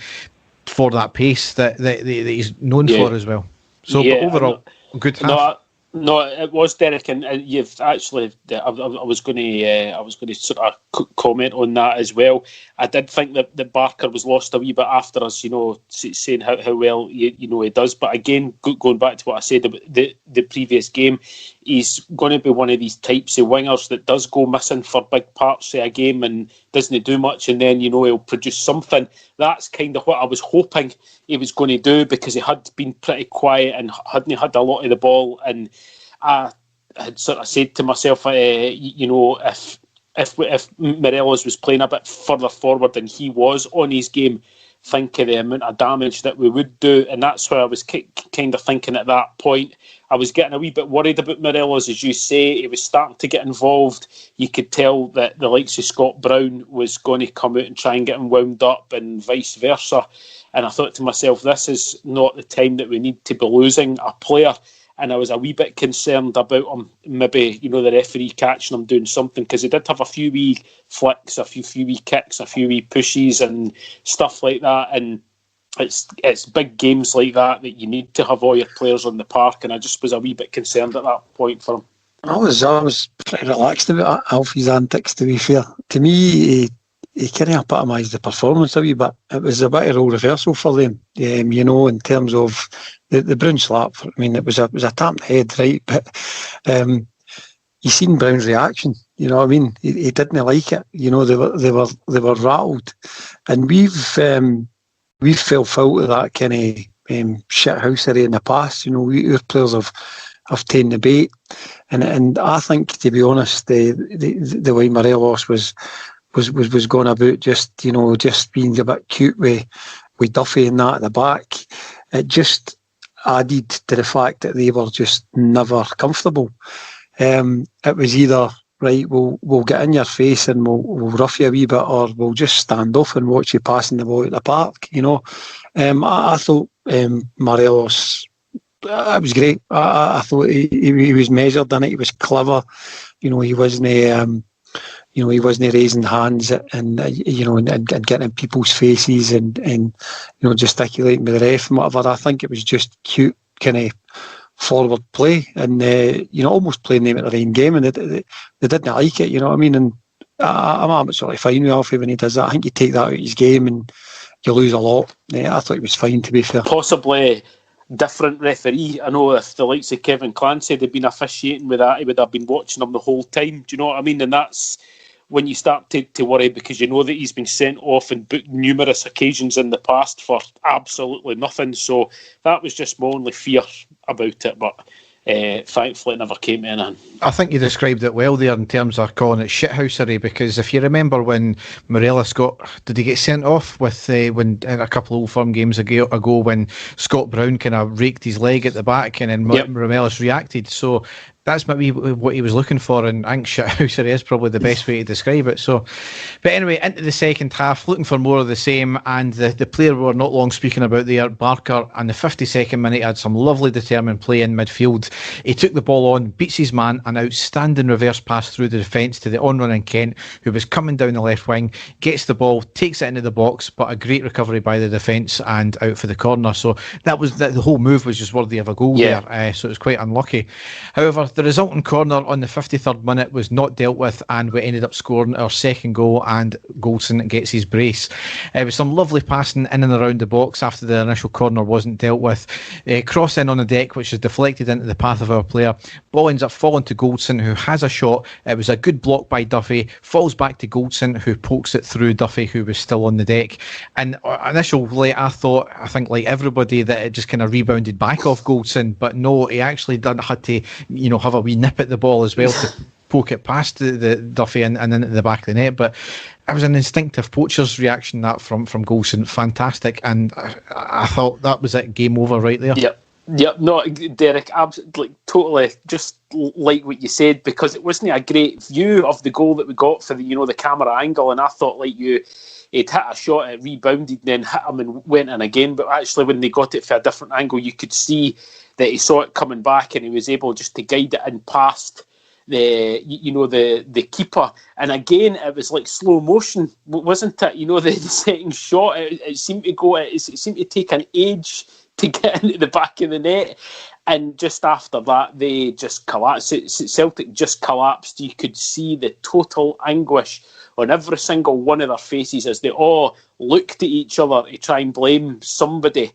for that pace that he's known for as well. So, but overall, good half. No, it was, Derek, and you've actually. I was going to sort of comment on that as well. I did think that Barker was lost a wee bit after us, saying how well he does. But again, going back to what I said about the previous game, he's going to be one of these types of wingers that does go missing for big parts of a game and doesn't do much, and then he'll produce something. That's kind of what I was hoping he was going to do, because he had been pretty quiet and hadn't had a lot of the ball. And I had sort of said to myself, if Morelos was playing a bit further forward than he was on his game, think of the amount of damage that we would do. And that's why I was kind of thinking at that point. I was getting a wee bit worried about Morelos, as you say. He was starting to get involved. You could tell that the likes of Scott Brown was going to come out and try and get him wound up, and vice versa. And I thought to myself, this is not the time that we need to be losing a player. And I was a wee bit concerned about him, maybe, the referee catching him doing something, because he did have a few wee flicks, a few wee kicks, a few wee pushes and stuff like that. And it's big games like that you need to have all your players on the park, and I just was a wee bit concerned at that point for him. I was pretty relaxed about Alfie's antics, to be fair. To me, he kind of epitomised the performance a wee bit. It was a bit of role reversal for them, in terms of the Brown slap. I mean, it was a tap in the head, right? But you seen Brown's reaction. You know what I mean? He didn't like it. They were rattled, and we've fell foul of that kind of shithousery in the past. Our players have taken the bait, and I think, to be honest, the way Morelos was going about just being a bit cute with Duffy and that at the back, it just added to the fact that they were just never comfortable. It was either, right, we'll get in your face and we'll rough you a wee bit, or we'll just stand off and watch you passing the ball at the park. I thought Morelos, it was great. I thought he was measured in it. He was clever. He wasn't. He wasn't raising hands and getting in people's faces and gesticulating with the ref and whatever. I think it was just cute kind of forward play and almost playing them at their own game, and they didn't like it. You know what I mean? And I'm absolutely fine with Alfie when he does that. I think you take that out of his game and you lose a lot. I thought he was fine, to be fair. Possibly different referee. I know if the likes of Kevin Clancy had been officiating with that, he would have been watching him the whole time. Do you know what I mean? And that's when you start to worry, because you know that he's been sent off and booked numerous occasions in the past for absolutely nothing. So that was just my only fear about it, but thankfully it never came in. I think you described it well there in terms of calling it shithousery, because if you remember when Morelos did he get sent off with when in a couple of Old Firm games ago when Scott Brown kind of raked his leg at the back and then Morelos reacted. So that's maybe what he was looking for, and I think shithousery is probably the best way to describe it. So, but anyway, into the second half, looking for more of the same, and the player we were not long speaking about there, Barker, in the 52nd minute had some lovely determined play in midfield. He took the ball on, beats his man, an outstanding reverse pass through the defence to the on-running Kent, who was coming down the left wing, gets the ball, takes it into the box, but a great recovery by the defence and out for the corner. So that was the whole move was just worthy of a goal there. So it was quite unlucky. However, the resulting corner on the 53rd minute was not dealt with, and we ended up scoring our second goal, and Goldson gets his brace. With some lovely passing in and around the box after the initial corner wasn't dealt with. Cross in on the deck, which is deflected into the path of our player. Ball ends up falling to Goldson, who has a shot. It was a good block by Duffy. Falls back to Goldson, who pokes it through Duffy, who was still on the deck. And initially, I think like everybody, that it just kind of rebounded back off Goldson, but no, he actually had to, have a wee nip at the ball as well to poke it past the Duffy and into the back of the net. But it was an instinctive poacher's reaction that from Goldson, fantastic, and I thought that was it, game over right there. Yep, no, Derek, absolutely, totally, just like what you said, because it wasn't a great view of the goal that we got for the camera angle, and I thought he'd hit a shot, it rebounded, and then hit him and went in again. But actually, when they got it for a different angle, you could see that he saw it coming back, and he was able just to guide it in past the keeper. And again, it was like slow motion, wasn't it? The second shot, it seemed to go. It seemed to take an age to get into the back of the net, and just after that, they just collapsed. Celtic just collapsed. You could see the total anguish on every single one of their faces as they all looked at each other to try and blame somebody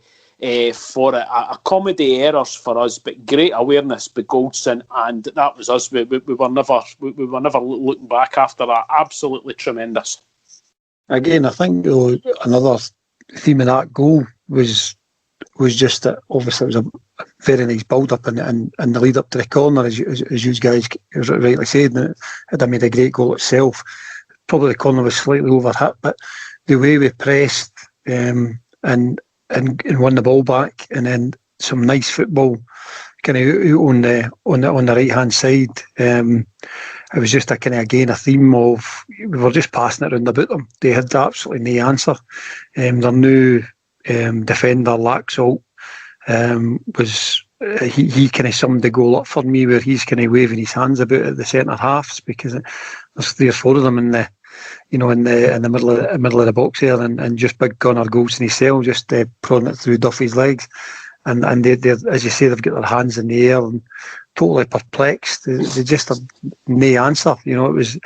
for it. A comedy errors for us, but great awareness by Goldson, and that was us. We were never looking back after that. Absolutely tremendous. Again, I think another theme of that goal was just that obviously it was a very nice build up and the lead up to the corner, as you guys rightly said, and it had made a great goal itself. Probably the corner was slightly overhit, but the way we pressed and won the ball back, and then some nice football kind of on the right hand side. It was just a kind of again a theme of we were just passing it around about them. They had absolutely no answer. Their new defender Laxalt was he kind of summed the goal up for me, where he's kind of waving his hands about at the centre halves, because there's 3 or 4 of them in the middle of the box there, and just big Connor Goldson himself just prodding it through Duffy's legs, and they as you say, they've got their hands in the air and totally perplexed. They just have no answer. It was,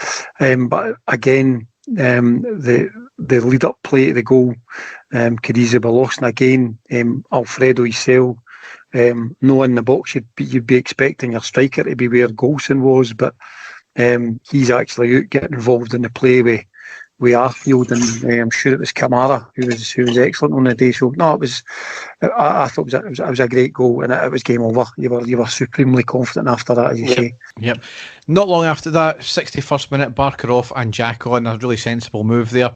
but again, the lead up play to the goal could easily be lost, and again, Alfredo himself, no in the box, you'd be expecting your striker to be where Goldson was, but he's actually out getting involved in the play with Arfield, and I'm sure it was Kamara who was excellent on the day. So no, it was. I thought it was a great goal, and it was game over. You were supremely confident after that, as you say. Yep. Not long after that, 61st minute, Barker off and Jack on, a really sensible move there.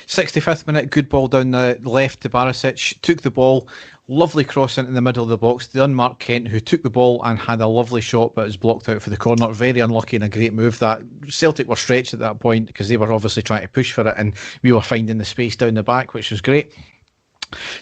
65th minute, good ball down the left to Barisic, took the ball, lovely cross into the middle of the box, the unmarked Kent, who took the ball and had a lovely shot, but was blocked out for the corner. Very unlucky, and a great move that. Celtic were stretched at that point because they were obviously trying to push for it, and we were finding the space down the back, which was great.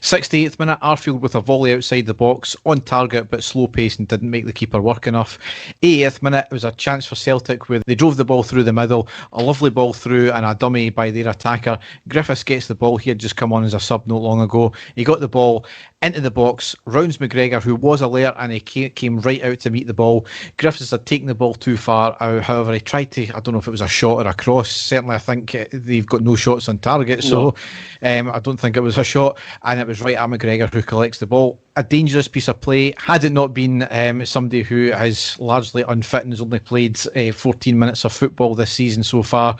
68th minute, Arfield with a volley outside the box, on target but slow pace and didn't make the keeper work enough. 80th minute, it was a chance for Celtic where they drove the ball through the middle, a lovely ball through and a dummy by their attacker. Griffiths gets the ball. He had just come on as a sub not long ago. He got the ball into the box, rounds McGregor, who was alert, and he came right out to meet the ball. Griffiths had taken the ball too far. However, he tried to, I don't know if it was a shot or a cross. Certainly, I think they've got no shots on target, so I don't think it was a shot. And it was right at McGregor, who collects the ball. A dangerous piece of play. Had it not been somebody who is largely unfit and has only played 14 minutes of football this season so far,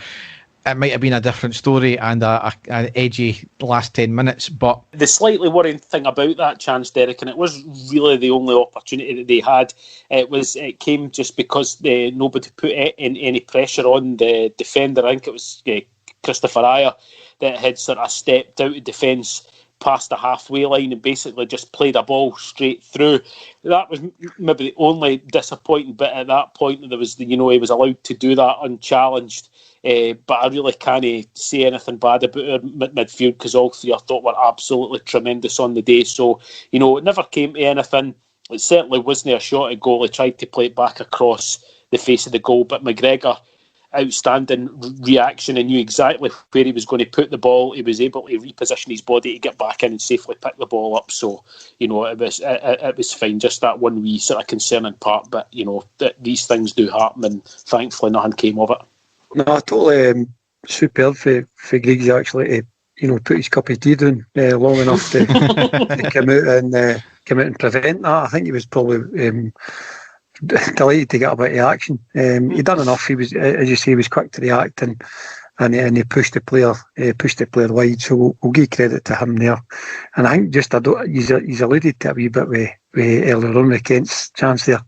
it might have been a different story and an edgy last 10 minutes. But the slightly worrying thing about that chance, Derek, and it was really the only opportunity that they had, it came just because nobody put any pressure on the defender. I think it was Christopher Ayer that had sort of stepped out of defence past the halfway line and basically just played a ball straight through. That was maybe the only disappointing bit at that point. There was, he was allowed to do that unchallenged. But I really can't say anything bad about our midfield, because all three I thought were absolutely tremendous on the day. So, it never came to anything. It certainly wasn't a shot at goal. He tried to play it back across the face of the goal, but McGregor, outstanding reaction, and knew exactly where he was going to put the ball. He was able to reposition his body to get back in and safely pick the ball up. So, it was fine. Just that one wee sort of concerning part, but these things do happen, and thankfully nothing came of it. No, totally superb for Griggs actually to put his cup of tea down long enough to come out and prevent that. I think he was probably delighted to get a bit of action. He done enough. He was, as you say, he was quick to react and he pushed the player wide. So we'll give credit to him there. And I think he's alluded to it a wee bit with earlier on with Kent's chance there.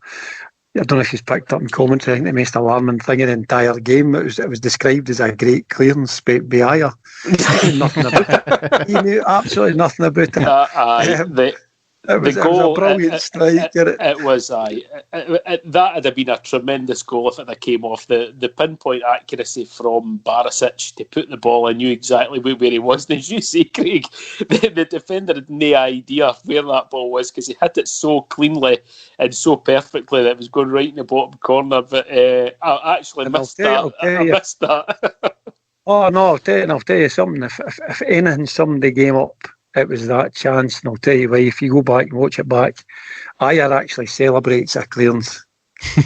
I don't know if he's picked up in commentary. I think the most alarming thing of the entire game, it was described as a great clearance by Ayer. He knew nothing about it. He knew absolutely nothing about it. It was a brilliant strike. It was. That would have been a tremendous goal if it had came off. The pinpoint accuracy from Barisic to put the ball, I knew exactly where he was. And as you say, Craig, the defender had no idea where that ball was, because he hit it so cleanly and so perfectly that it was going right in the bottom corner. But I actually missed that. I missed that. Oh no, I'll tell you something. If anything summed the game up, it was that chance, and I'll tell you why. If you go back and watch it back, Ayer actually celebrates a clearance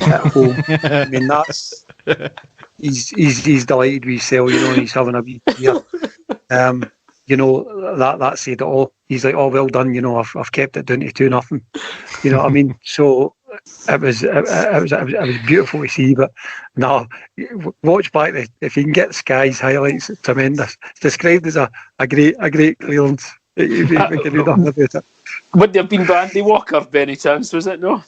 at home. I mean, he's delighted with himself, and he's having a wee beer. That said it all. He's like, oh, well done, I've kept it down to 2-0. You know what I mean? So it was beautiful to see. But no, watch back if you can get Sky's highlights. It's tremendous. It's described as a great clearance. We can do nothing about it. Would there have been Andy Walker by any chance, was it? No?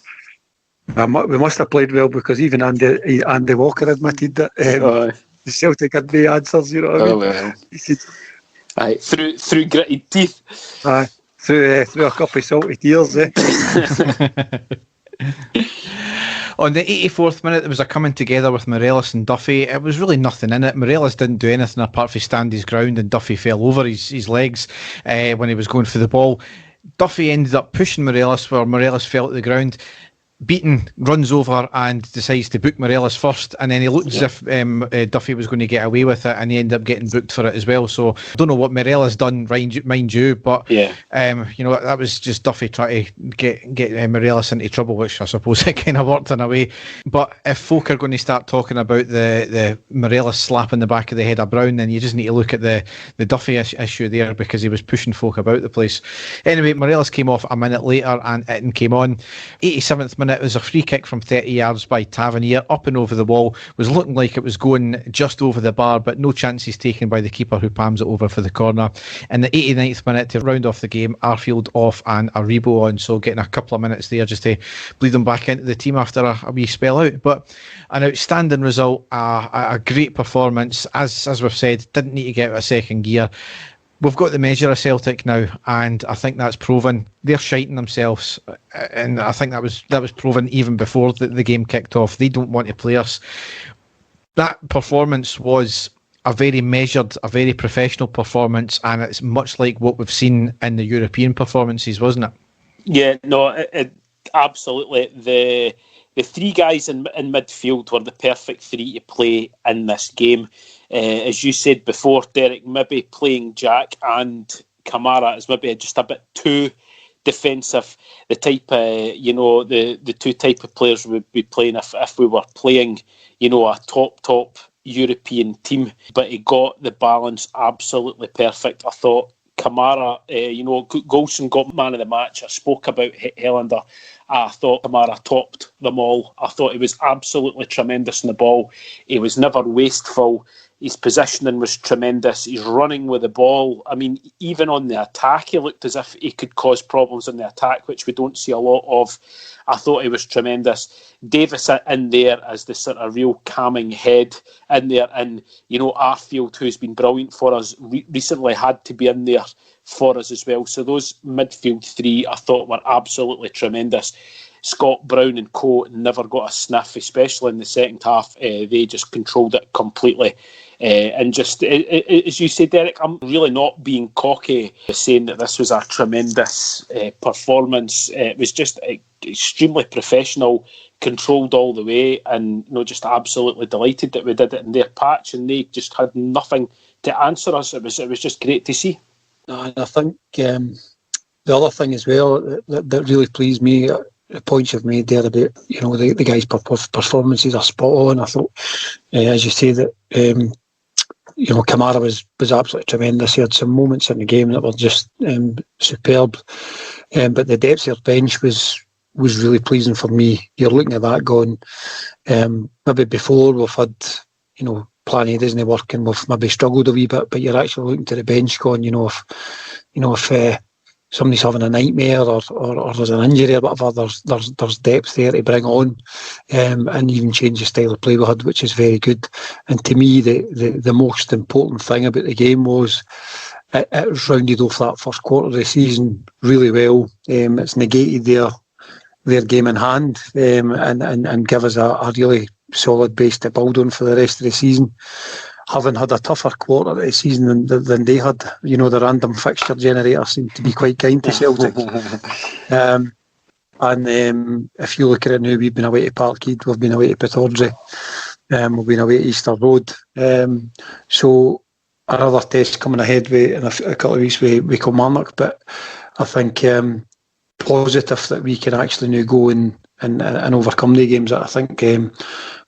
We must have played well, because even Andy Walker admitted that the Celtic had no answers, you know what I mean? Well. He said, through gritted teeth. Through a cup of salty tears, On the 84th minute, there was a coming together with Morelos and Duffy. It was really nothing in it. Morelos didn't do anything apart from stand his ground, and Duffy fell over his legs when he was going for the ball. Duffy ended up pushing Morelos, where Morelos fell to the ground. Beaton runs over and decides to book Morelos first, and then he looked as if Duffy was going to get away with it, and he ended up getting booked for it as well. So I don't know what Morelos done, mind you, but that was just Duffy trying to get Morelos into trouble, which I suppose it kind of worked in a way. But if folk are going to start talking about the Morelos slapping the back of the head of Brown, then you just need to look at the Duffy issue there, because he was pushing folk about the place. Anyway, Morelos came off a minute later and Itten came on. 87th minute, it was a free kick from 30 yards by Tavernier, up and over the wall. Was looking like it was going just over the bar, but no chances taken by the keeper, who palms it over for the corner. In the 89th minute, to round off the game, Arfield off and Aribo on, so getting a couple of minutes there just to bleed them back into the team after a wee spell out. But an outstanding result, a great performance. As we've said, didn't need to get out of second gear. We've got the measure of Celtic now, and I think that's proven. They're shiting themselves, and I think that was proven even before the game kicked off. They don't want to play us. That performance was a very measured, a very professional performance, and it's much like what we've seen in the European performances, wasn't it? Yeah, no, it absolutely. The three guys in midfield were the perfect three to play in this game. As you said before, Derek, maybe playing Jack and Kamara is maybe just a bit too defensive, the type of, the two type of players we would be playing if we were playing, a top European team. But he got the balance absolutely perfect. I thought Kamara, Golson got man of the match. I spoke about Helander. I thought Kamara topped them all. I thought he was absolutely tremendous in the ball. He was never wasteful. His positioning was tremendous. He's running with the ball. I mean, even on the attack, he looked as if he could cause problems on the attack, which we don't see a lot of. I thought he was tremendous. Davis in there as the sort of real calming head in there. And, Arfield, who's been brilliant for us, recently had to be in there for us as well. So those midfield three I thought were absolutely tremendous. Scott Brown and co never got a sniff, especially in the second half. They just controlled it completely. And just, as you said, Derek, I'm really not being cocky saying that this was a tremendous performance. It was just extremely professional, controlled all the way, and just absolutely delighted that we did it in their patch, and they just had nothing to answer us. It was just great to see. And I think the other thing as well that really pleased me, the points you've made there about the guys' performances are spot on. I thought, as you say, that Kamara was absolutely tremendous. He had some moments in the game that were just superb, but the depth of their bench was really pleasing for me. You're looking at that going, maybe before we've had plan A doesn't work and we've maybe struggled a wee bit, but you're actually looking to the bench going, if somebody's having a nightmare or there's an injury or whatever, there's depth there to bring on, and even change the style of play we had, which is very good. And to me, the most important thing about the game was it rounded off that first quarter of the season really well. It's negated their game in hand, and give us a really solid base to build on for the rest of the season. Having had a tougher quarter of the season than they had, the random fixture generator seemed to be quite kind to Celtic. And if you look at it now, we've been away to Parkhead, we've been away to Pittodrie, we've been away to Easter Road. So another test coming ahead in a couple of weeks with Kilmarnock, but I think positive that we can actually now go and overcome the games. I think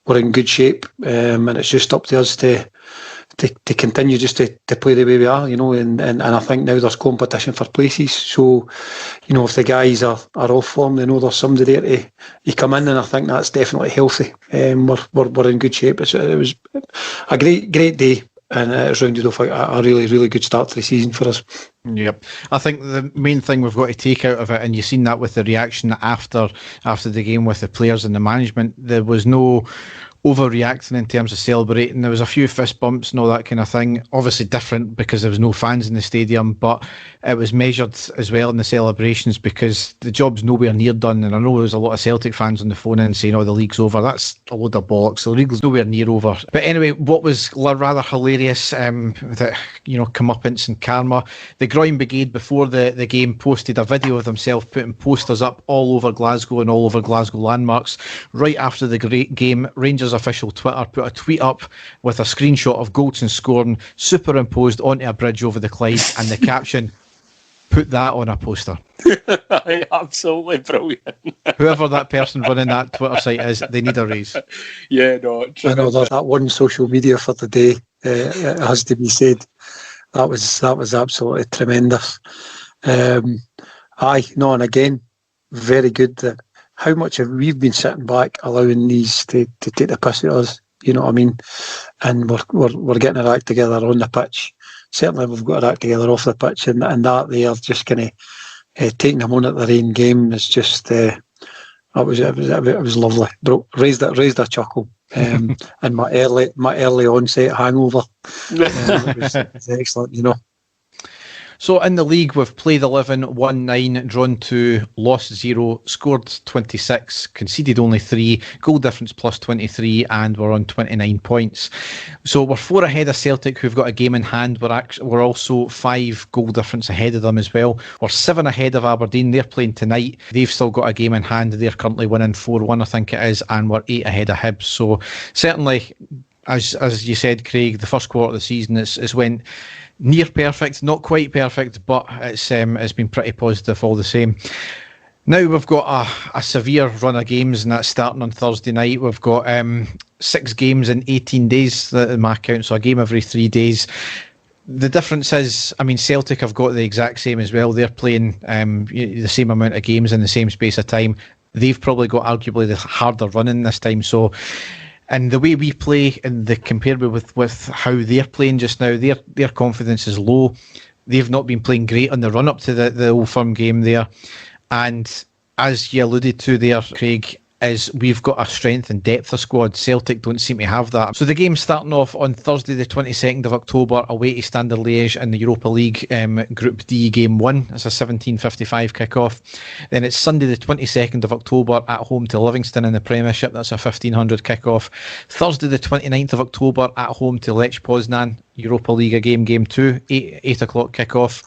we're in good shape, and it's just up to us to continue just to play the way we are, and I think now there's competition for places. So, if the guys are off form, they know there's somebody there to come in, and I think that's definitely healthy. We're in good shape. It was a great day. And it's rounded off a really, really good start to the season for us. Yep. I think the main thing we've got to take out of it, and you've seen that with the reaction after the game with the players and the management, there was no overreacting in terms of celebrating. There was a few fist bumps and all that kind of thing. Obviously different because there was no fans in the stadium, but it was measured as well in the celebrations because the job's nowhere near done. And I know there's a lot of Celtic fans on the phone in saying, the league's over. That's a load of bollocks. The league's nowhere near over. But anyway, what was rather hilarious, that, comeuppance and karma, the Groin Brigade before the game posted a video of themselves putting posters up all over Glasgow and all over Glasgow landmarks. Right after the great game, Rangers official Twitter put a tweet up with a screenshot of Goldson scoring superimposed onto a bridge over the Clyde, and the caption, "Put that on a poster." Absolutely brilliant. Whoever that person running that Twitter site is, they need a raise. Yeah, no. I know there's that one social media for the day. It has to be said. That was absolutely tremendous. And again, very good that how much have we been sitting back allowing these to take the piss at us, you know what I mean? And we're getting our act together on the pitch. Certainly we've got our act together off the pitch, and that they are just kind of taking them on at their own game. It's just it was lovely. Raised a chuckle. And my early onset hangover. It was excellent, So in the league, we've played 11, won 9, drawn 2, lost 0, scored 26, conceded only 3, goal difference plus 23, and we're on 29 points. So we're 4 ahead of Celtic, who've got a game in hand. We're also 5 goal difference ahead of them as well. We're 7 ahead of Aberdeen. They're playing tonight. They've still got a game in hand. They're currently winning 4-1, I think it is, and we're 8 ahead of Hibs. So certainly, as you said, Craig, the first quarter of the season is when Near perfect, not quite perfect, but it's been pretty positive all the same. Now we've got a severe run of games, and that's starting on Thursday night. We've got 6 games in 18 days, in my count, so a game every 3 days. The difference is, I mean, Celtic have got the exact same as well. They're playing the same amount of games in the same space of time. They've probably got arguably the harder running this time. So, and the way we play, and compared with how they're playing just now, their confidence is low. They've not been playing great on the run up to the Old Firm game there. And as you alluded to there, Craig, is we've got a strength and depth of squad. Celtic don't seem to have that. So the game's starting off on Thursday the 22nd of October away to Standard Liège in the Europa League Group D Game 1. It's a 17:55 kick-off. Then it's Sunday the 22nd of October at home to Livingston in the Premiership. That's a 1500 kick-off. Thursday the 29th of October at home to Lech Poznan, Europa League game 2, 8 o'clock kick-off.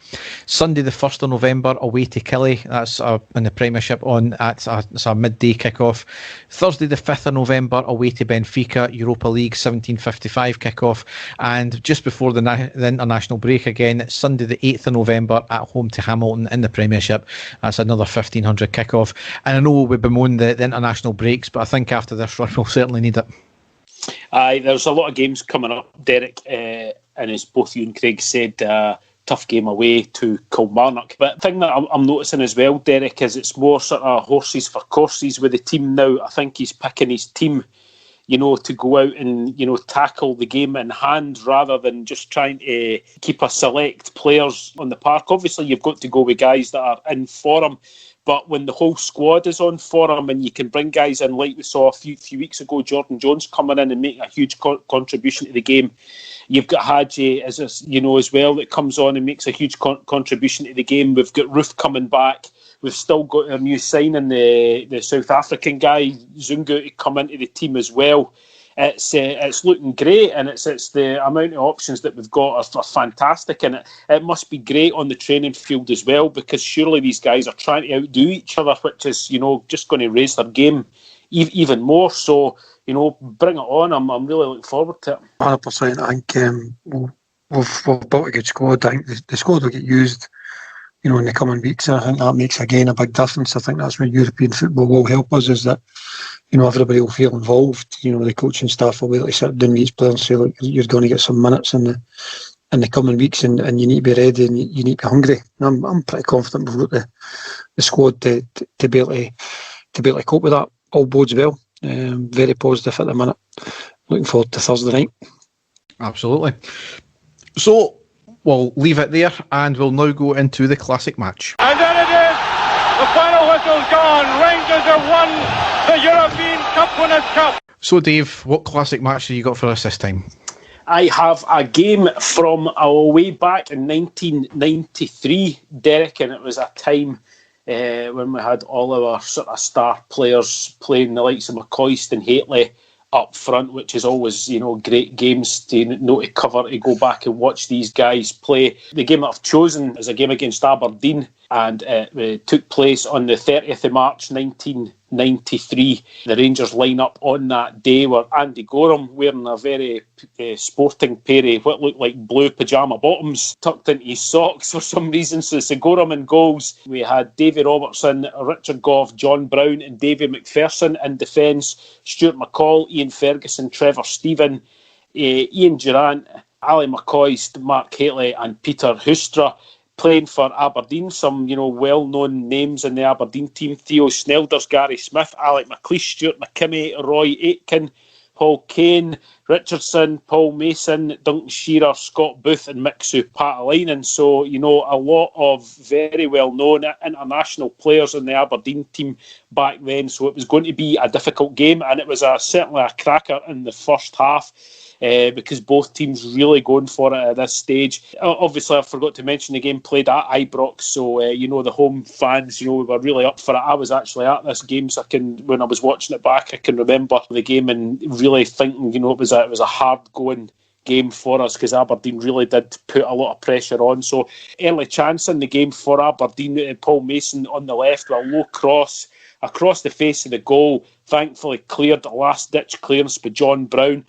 Sunday the 1st of November away to Killie. That's in the Premiership it's a midday kick-off. Thursday the 5th of November away to Benfica, Europa League 17:55 kick-off. And just before the international break again, Sunday the 8th of November at home to Hamilton in the Premiership. That's another 1500 kick-off. And I know we bemoan the international breaks, but I think after this run we'll certainly need it. There's a lot of games coming up, Derek, and as both you and Craig said, tough game away to Kilmarnock. But the thing that I'm noticing as well, Derek, is it's more sort of horses for courses with the team now. I think he's picking his team, to go out and, tackle the game in hand rather than just trying to keep a select players on the park. Obviously, you've got to go with guys that are in form. But when the whole squad is on form and you can bring guys in, like we saw a few weeks ago, Jordan Jones coming in and making a huge contribution to the game. You've got Hadji, as well, that comes on and makes a huge contribution to the game. We've got Roof coming back. We've still got our new signing, the South African guy, Zungu, to come into the team as well. It's looking great, and it's the amount of options that we've got are fantastic, and it must be great on the training field as well, because surely these guys are trying to outdo each other, which is just going to raise their game even more. So bring it on. I'm really looking forward to it. 100%. I think we've built a good squad. I think the squad will get used in the coming weeks. I think that makes again a big difference. I think that's where European football will help us, is that everybody will feel involved. The coaching staff will be able to sit down with each player and say, look, you're going to get some minutes in the coming weeks, and you need to be ready and you need to be hungry. And I'm pretty confident we've got the squad to be able to cope with that. All bodes well. Very positive at the minute. Looking forward to Thursday night. Absolutely. So we'll leave it there, and we'll now go into the classic match. And there it is! The final whistle's gone. Rangers have won the European Cup Winners' Cup. So Dave, what classic match have you got for us this time? I have a game from way back in 1993, Derek, and it was a time when we had all of our sort of star players playing, the likes of McCoist and Haitley up front, which is always, great games to cover, to go back and watch these guys play. The game that I've chosen is a game against Aberdeen, and it took place on the 30th of March 1993. The Rangers line-up on that day were Andy Gorham wearing a very sporting pair of what looked like blue pyjama bottoms tucked into his socks for some reason. So it's the Gorham in goals. We had Davy Robertson, Richard Gough, John Brown and Davy McPherson in defence. Stuart McCall, Ian Ferguson, Trevor Stephen, Ian Durant, Ali McCoist, Mark Haitley and Peter Hoostra. Playing for Aberdeen, some well-known names in the Aberdeen team: Theo Snelders, Gary Smith, Alec McLeish, Stuart McKimmie, Roy Aitken, Paul Kane, Richardson, Paul Mason, Duncan Shearer, Scott Booth and Mixu Patalainen. So, a lot of very well-known international players in the Aberdeen team back then. So it was going to be a difficult game, and it was certainly a cracker in the first half. Because both teams really going for it at this stage. Obviously, I forgot to mention the game played at Ibrox, so the home fans, we were really up for it. I was actually at this game, so when I was watching it back, I can remember the game and really thinking, it was a hard-going game for us, because Aberdeen really did put a lot of pressure on. So early chance in the game for Aberdeen. Paul Mason on the left with a low cross across the face of the goal, thankfully cleared, a last-ditch clearance by John Brown.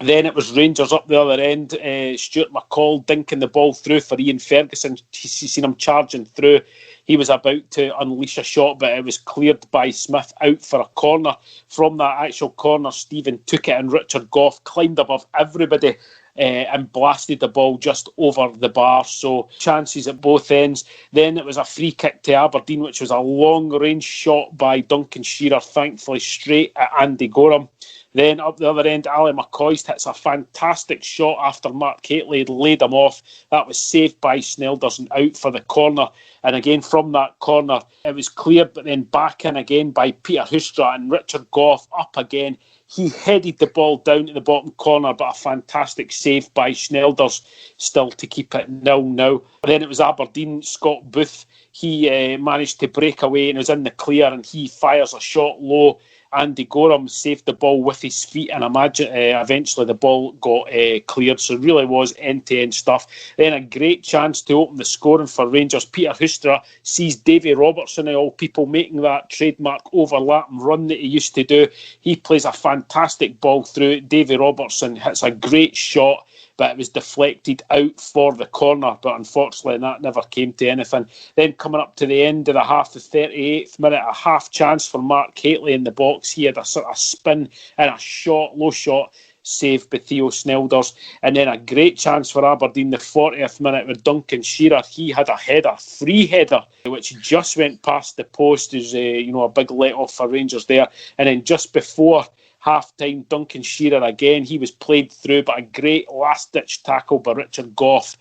Then it was Rangers up the other end. Stuart McCall dinking the ball through for Ian Ferguson. You seen him charging through. He was about to unleash a shot, but it was cleared by Smith out for a corner. From that actual corner, Stephen took it and Richard Gough climbed above everybody and blasted the ball just over the bar. So chances at both ends. Then it was a free kick to Aberdeen, which was a long-range shot by Duncan Shearer, thankfully straight at Andy Gorham. Then up the other end, Ali McCoist hits a fantastic shot after Mark Hateley had laid him off. That was saved by Snelders and out for the corner. And again, from that corner, it was cleared, but then back in again by Peter Houstra and Richard Gough up again. He headed the ball down to the bottom corner, but a fantastic save by Snelders still to keep it 0-0. Then it was Aberdeen, Scott Booth. He managed to break away and was in the clear, and he fires a shot low. Andy Gorham saved the ball with his feet, and eventually the ball got cleared. So it really was end-to-end stuff. Then a great chance to open the scoring for Rangers. Peter Houstra sees Davy Robertson, of all people, making that trademark overlap and run that he used to do. He plays a fantastic ball through. Davy Robertson hits a great shot, but it was deflected out for the corner, but unfortunately that never came to anything. Then coming up to the end of the half, the 38th minute, a half chance for Mark Hateley in the box. He had a sort of spin and a shot, low shot, saved by Theo Snelders. And then a great chance for Aberdeen, the 40th minute, with Duncan Shearer. He had a header, free header, which just went past the post. Is a big let-off for Rangers there. And then just before half-time, Duncan Shearer again, he was played through, but a great last-ditch tackle by Richard Gough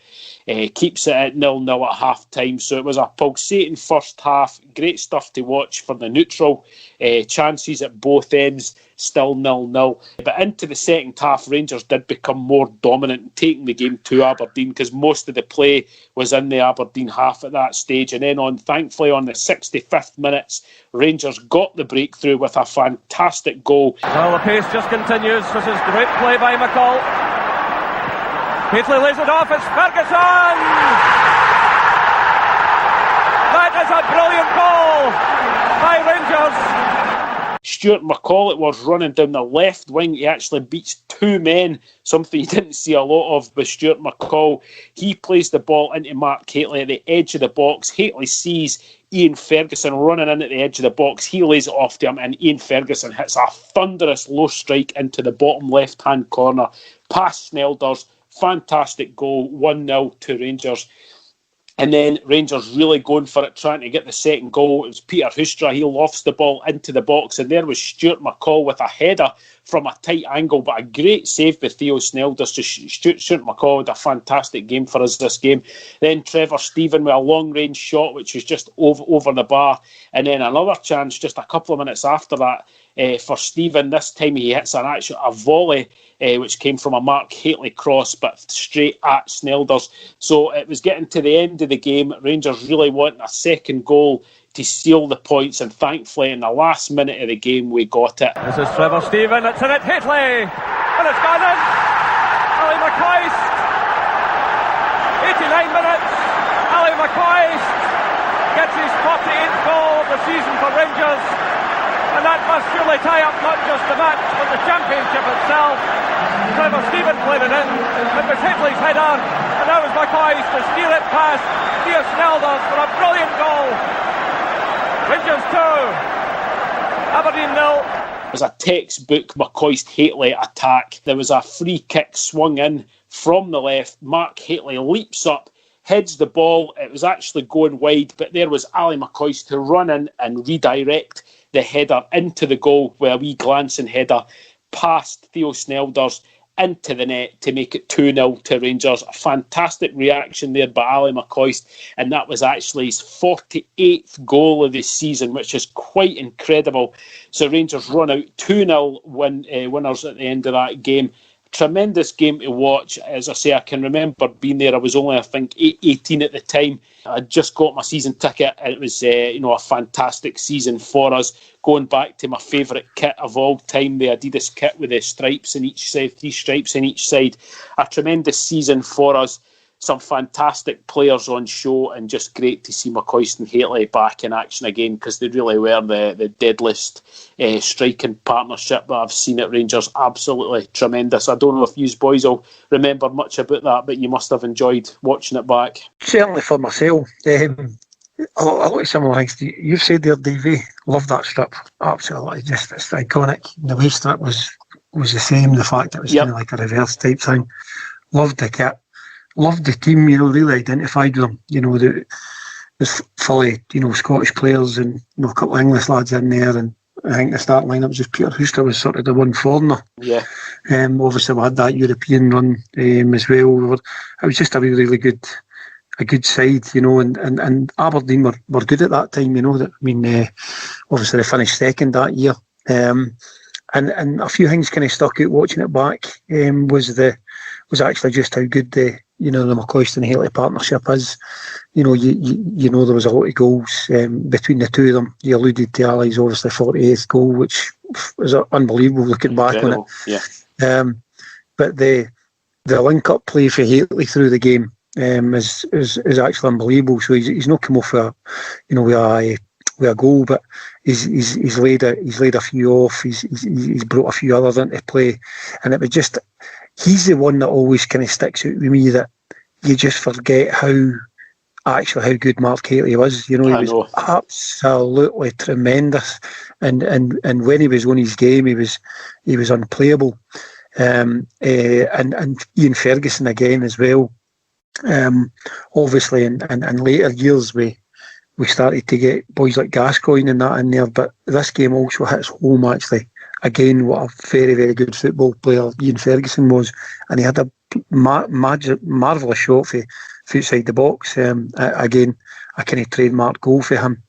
keeps it at 0-0 at half-time. So it was a pulsating first half, great stuff to watch for the neutral. Chances at both ends, still 0-0. But into the second half, Rangers did become more dominant, taking the game to Aberdeen, because most of the play was in the Aberdeen half at that stage. And then thankfully on the 65th minutes, Rangers got the breakthrough with a fantastic goal. Well, the pace just continues. This is great play by McCall. Hateley lays it off. It's Ferguson! That is a brilliant goal by Rangers. Stuart McCall, it was running down the left wing. He actually beats two men, something you didn't see a lot of with Stuart McCall. He plays the ball into Mark Hateley at the edge of the box. Hateley sees Ian Ferguson running in at the edge of the box. He lays it off to him, and Ian Ferguson hits a thunderous low strike into the bottom left-hand corner, past Snelders. Fantastic goal, 1-0 to Rangers. And then Rangers really going for it, trying to get the second goal. It was Peter Houstra. He lofts the ball into the box, and there was Stuart McCall with a header from a tight angle, but a great save by Theo Snelders. Stuart McCall had a fantastic game for us this game. Then Trevor Stephen with a long-range shot, which was just over the bar. And then another chance just a couple of minutes after that for Stephen. This time he hits a volley, which came from a Mark Hateley cross, but straight at Snelders. So it was getting to the end of the game. Rangers really wanting a second goal to seal the points, and thankfully in the last minute of the game we got it. This is Trevor Stephen, it's in it, Hateley, and it's gone in. Ali McCoist, 89 minutes, Ali McCoist gets his 48th goal of the season for Rangers, and that must surely tie up not just the match but the championship itself. Trevor Stephen played it in, it was Hateley's header, and now it's McCoist to steal it past Theo Snelders for a brilliant goal. Rangers 2, Aberdeen 0. It was a textbook McCoist-Hateley attack. There was a free kick swung in from the left. Mark Hateley leaps up, heads the ball. It was actually going wide, but there was Ali McCoist to run in and redirect the header into the goal with a wee glancing header past Theo Snelders into the net to make it 2-0 to Rangers. A fantastic reaction there by Ali McCoist, and that was actually his 48th goal of the season, which is quite incredible. So Rangers run out 2-0 winners at the end of that game. Tremendous game to watch. As I say, I can remember being there. I was only, I think, 18 at the time. I just got my season ticket, and it was a fantastic season for us. Going back to my favourite kit of all time, the Adidas kit with the stripes in each side, 3 stripes in each side. A tremendous season for us. some fantastic players on show, and just great to see McCoist and Hateley back in action again, because they really were the deadliest striking partnership that I've seen at Rangers. Absolutely tremendous. I don't know if you boys will remember much about that, but you must have enjoyed watching it back. Certainly for myself. A lot of similar things you've said there, Davey. Love that strip. Absolutely, just it's iconic. The way strip was the same. The fact it was kind of like a reverse type thing. Loved the kit. Loved the team. Really identified with them. There's fully Scottish players and a couple of English lads in there, and I think the start lineup was just Peter Hooster was sort of the one foreigner. Yeah. Obviously we had that European run as well. It was just a really good side, and Aberdeen were good at that time, obviously they finished second that year. And a few things kind of stuck out watching it back, was actually just how good the McCoist and Hateley partnership is. There was a lot of goals between the two of them. You alluded to Ali's obviously 48th goal, which was unbelievable looking back on it. Yeah. But the link-up play for Hateley through the game is actually unbelievable. So he's not come off with a goal, but he's laid a few off. He's brought a few others into play, and it was just he's the one that always kind of sticks out with me, that you just forget how good Mark Hateley was. He was absolutely tremendous, and when he was on his game, he was unplayable. And Ian Ferguson again as well. Obviously, in later years we started to get boys like Gascoigne and that in there, but this game also hits home actually. Again, what a very, very good football player Ian Ferguson was, and he had a marvellous shot for outside the box. Again, a kind of trademark goal for him.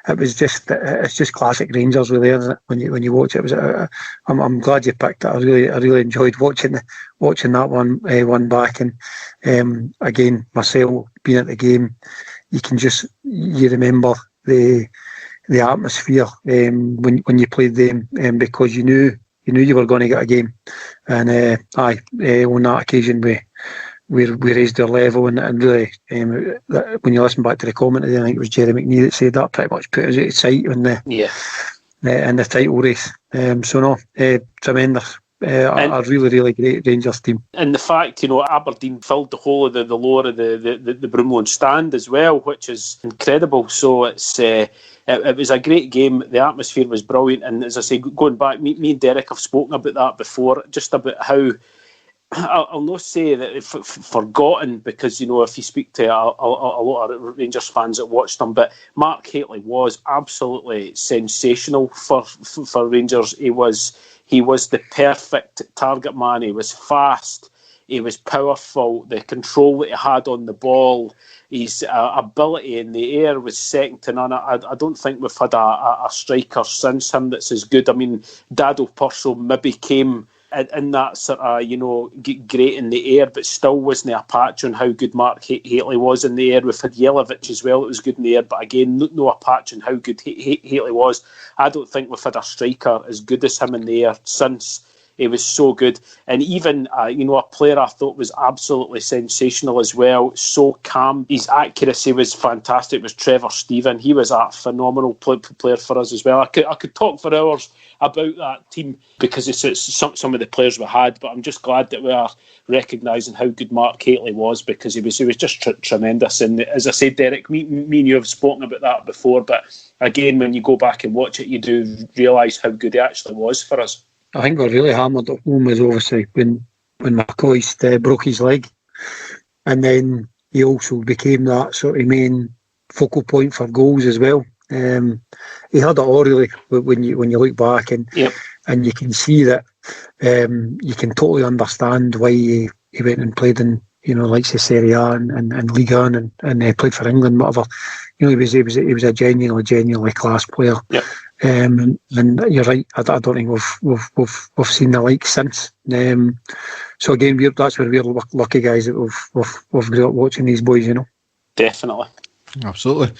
It's just classic Rangers really, isn't it? When you watch it, I'm glad you picked it. I really enjoyed watching that one back, and again myself being at the game, you remember the atmosphere when you played them, because you knew you were going to get a game, and on that occasion we raised their level, and really when you listen back to the commentary, I think it was Jerry McNee that said that pretty much put us out of sight in the title race. Tremendous. A really, really great Rangers team. And the fact, Aberdeen filled the whole of the lower of the Broomloan stand as well, which is incredible. So it was a great game. The atmosphere was brilliant. And as I say, going back, me and Derek have spoken about that before, just about how, I'll not say that it's forgotten, because, if you speak to a lot of Rangers fans that watched them, but Mark Hateley was absolutely sensational for Rangers. He was the perfect target man. He was fast. He was powerful. The control that he had on the ball, his ability in the air was second to none. I don't think we've had a striker since him that's as good. I mean, Dado Purcell maybe came in that sort of, great in the air, but still wasn't a patch on how good Mark Hateley was in the air. We've had Jelavic as well, it was good in the air, but again, no a patch on how good Hateley was. I don't think we've had a striker as good as him in the air since. He was so good. And even, a player I thought was absolutely sensational as well, so calm. His accuracy was fantastic, was Trevor Stephen. He was a phenomenal player for us as well. I could talk for hours about that team, because it's some of the players we had, but I'm just glad that we are recognising how good Mark Hateley was, because he was just tremendous. And as I said, Derek, me and you have spoken about that before, but again, when you go back and watch it, you do realise how good he actually was for us. I think what really hammered at home was obviously when McCoist broke his leg, and then he also became that sort of main focal point for goals as well. He had it all really when you look back, and you can see that you can totally understand why he went and played in like Serie A and Ligue 1 and played for England, whatever. He was a genuinely class player. Yep. And you're right. I don't think we've seen the like since. So again, that's where we're lucky guys that we've grew up watching these boys. Definitely. Absolutely.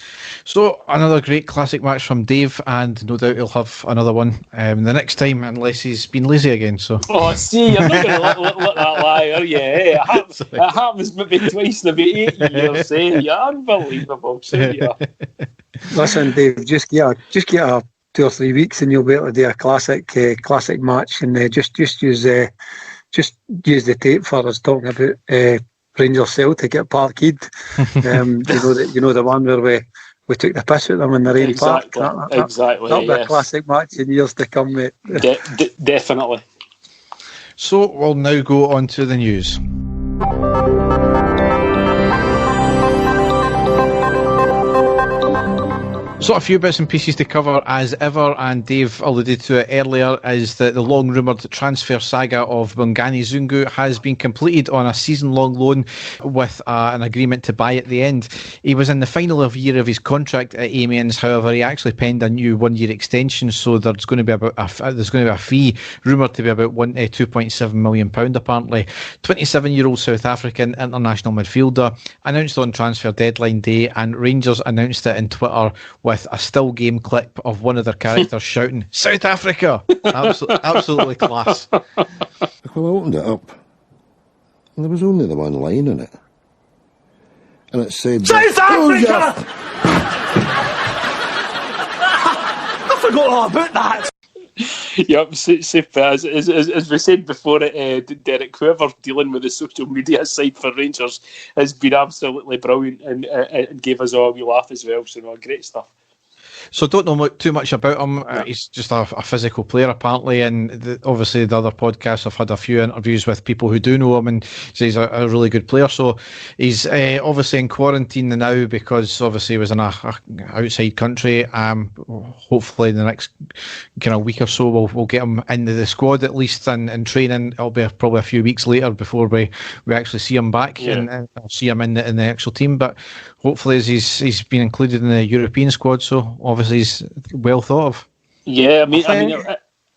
So another great classic match from Dave, and no doubt he'll have another one the next time, unless he's been lazy again. So. Oh, see, you're not going to let that lie, are you? Hey, it happens maybe twice in about 8 years. You're unbelievable. So you are. Listen, Dave, just get a 2 or 3 weeks, and you'll be able to do a classic match, and just use the tape for us talking about Rangers Celtic at Parkhead. You know the one where we took the piss at them in the rain park. Exactly. That'll be a classic match in years to come, mate. Definitely. So we'll now go on to the news. So a few bits and pieces to cover as ever, and Dave alluded to it earlier, is that the long-rumoured transfer saga of Bongani Zungu has been completed on a season-long loan with an agreement to buy at the end. He was in the final year of his contract at Amiens, however he actually penned a new one-year extension, so there's going to be a fee rumoured to be about £2.7 million apparently. 27-year-old South African international midfielder announced on transfer deadline day, and Rangers announced it on Twitter with a still game clip of one of their characters shouting, "South Africa!" Absolutely class. Well, I opened it up, and there was only the one line in it. And it said, South Africa! I forgot all about that. Yep, super. As we said before, Derek, whoever's dealing with the social media side for Rangers has been absolutely brilliant and gave us all a wee laugh as well. So, great stuff. So don't know too much about him. He's just a physical player apparently, and obviously the other podcasts have had a few interviews with people who do know him and say he's a really good player. So he's obviously in quarantine now because obviously he was in a outside country. Hopefully in the next kind of week or so we'll get him into the squad at least and training. It'll be probably a few weeks later before we actually see him back and see him in the actual team. But hopefully as he's been included in the European squad, so obviously he's well thought of. Yeah, I mean,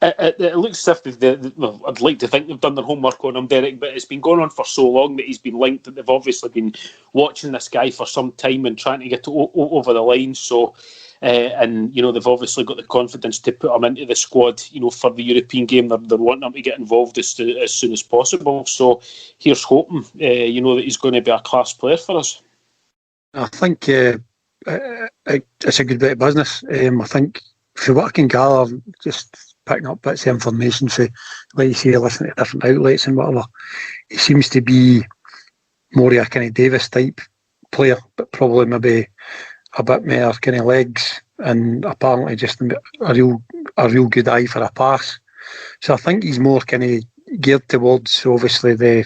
it looks as if I'd like to think they've done their homework on him, Derek, but it's been going on for so long that he's been linked that they've obviously been watching this guy for some time and trying to get over the line. So, and they've obviously got the confidence to put him into the squad. For the European game, they're wanting him to get involved as soon as possible. So, here's hoping, that he's going to be a class player for us. I think it's a good bit of business. I think for what I can gather, just picking up bits of information for, like you say, listening to different outlets and whatever, he seems to be more of a kind of Davis type player, but probably maybe a bit more kind of legs, and apparently just a real good eye for a pass. So I think he's more kind of geared towards obviously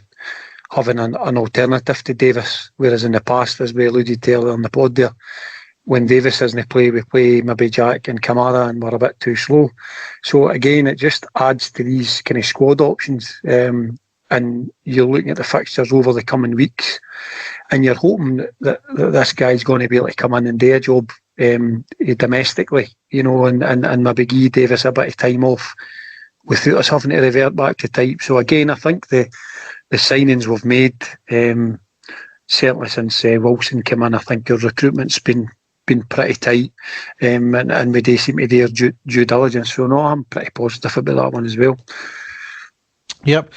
having an alternative to Davis, whereas in the past, as we alluded to earlier on the pod there, when Davis doesn't play, we play maybe Jack and Kamara and we're a bit too slow. So again, it just adds to these kind of squad options. And you're looking at the fixtures over the coming weeks and you're hoping that this guy's going to be able to come in and do a job domestically, and maybe give Davis a bit of time off without us having to revert back to type. So again, I think the signings we've made, certainly since Wilson came in, I think our recruitment's been pretty tight, and we do seem to do our due diligence. So no, I'm pretty positive about that one as well. Yep.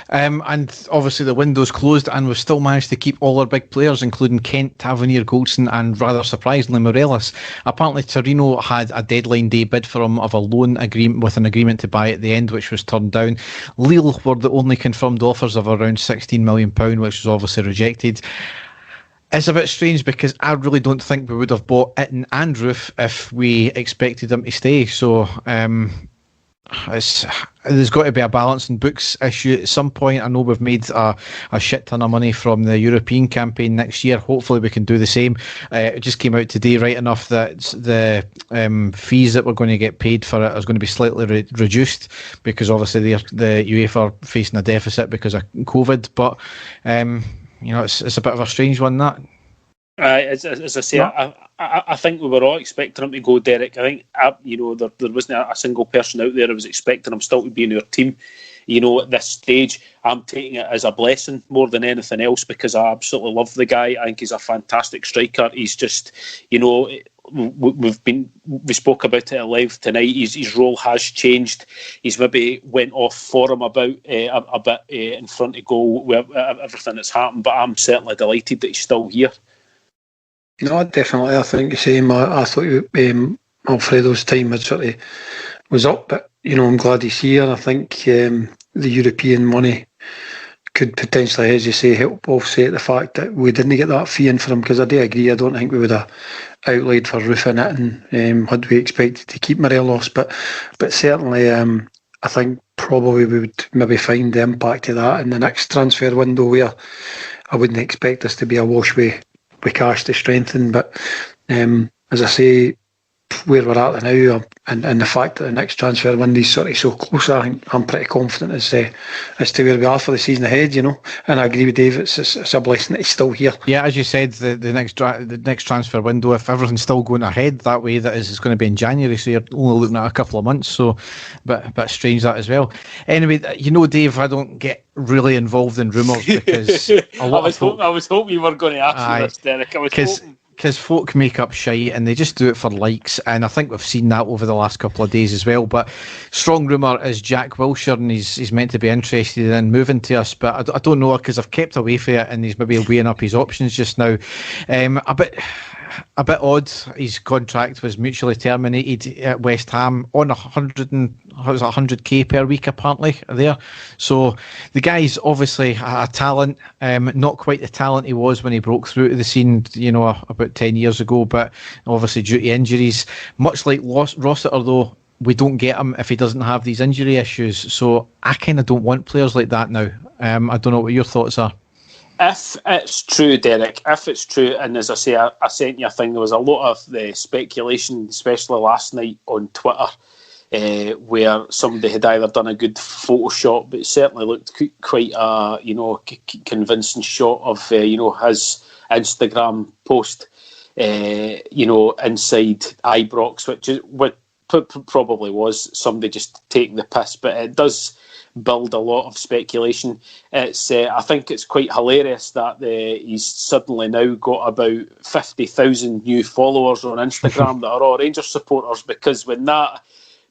And obviously the window's closed and we've still managed to keep all our big players, including Kent, Tavernier, Goldson and rather surprisingly Morelos. Apparently Torino had a deadline day bid for him of a loan agreement with an agreement to buy at the end, which was turned down. Lille were the only confirmed offers of around £16 million, which was obviously rejected. It's a bit strange because I really don't think we would have bought Itten and Roof if we expected him to stay. So there's got to be a balance in books issue at some point. I know we've made a shit ton of money from the European campaign next year. Hopefully we can do the same. It just came out today right enough that the fees that we're going to get paid for it is going to be slightly reduced because obviously the UEFA are facing a deficit because of COVID. But it's a bit of a strange one, that. As I say, I think we were all expecting him to go, Derek. I think there wasn't a single person out there who was expecting him still to be in our team. at this stage, I'm taking it as a blessing more than anything else, because I absolutely love the guy. I think he's a fantastic striker. He's just, we spoke about it live tonight. His role has changed. He's maybe went off form about a bit in front of goal with everything that's happened, but I'm certainly delighted that he's still here. No, definitely. I think the same. I thought Alfredo's time was up, but I'm glad he's here. I think the European money could potentially, as you say, help offset the fact that we didn't get that fee in for him, because I do agree, I don't think we would have outlaid for roofing it and had we expected to keep Morelos, but certainly I think probably we would maybe find the impact of that in the next transfer window, where I wouldn't expect us to be awash with cash to strengthen, but as I say, where we're at now, and the fact that the next transfer window is sort of so close, I think I'm pretty confident as to where we are for the season ahead, and I agree with Dave, it's a blessing that he's still here. Yeah, as you said, the next transfer window, if everything's still going ahead that way, that is, it's going to be in January, so you're only looking at a couple of months, so a bit strange that as well. Anyway, Dave, I don't get really involved in rumours, because I was hoping you were going to ask me this, Derek. I was hoping. Because folk make up shite and they just do it for likes, and I think we've seen that over the last couple of days as well. But strong rumour is Jack Wilshere, and he's meant to be interested in moving to us, but I don't know, because I've kept away from it, and he's maybe weighing up his options just now. A bit odd. His contract was mutually terminated at West Ham on 100k per week apparently there. So the guy's obviously a talent, not quite the talent he was when he broke through to the scene, about 10 years ago. But obviously due to injuries, much like Rossiter though, we don't get him if he doesn't have these injury issues. So I kind of don't want players like that now. I don't know what your thoughts are. If it's true, Derek, and as I say, I sent you a thing, there was a lot of the speculation, especially last night on Twitter, where somebody had either done a good Photoshop, but it certainly looked quite a convincing shot of his Instagram post, inside Ibrox, which is what probably was somebody just taking the piss, but it does build a lot of speculation. It's I think it's quite hilarious that he's suddenly now got about 50,000 new followers on Instagram that are all Rangers supporters, because when that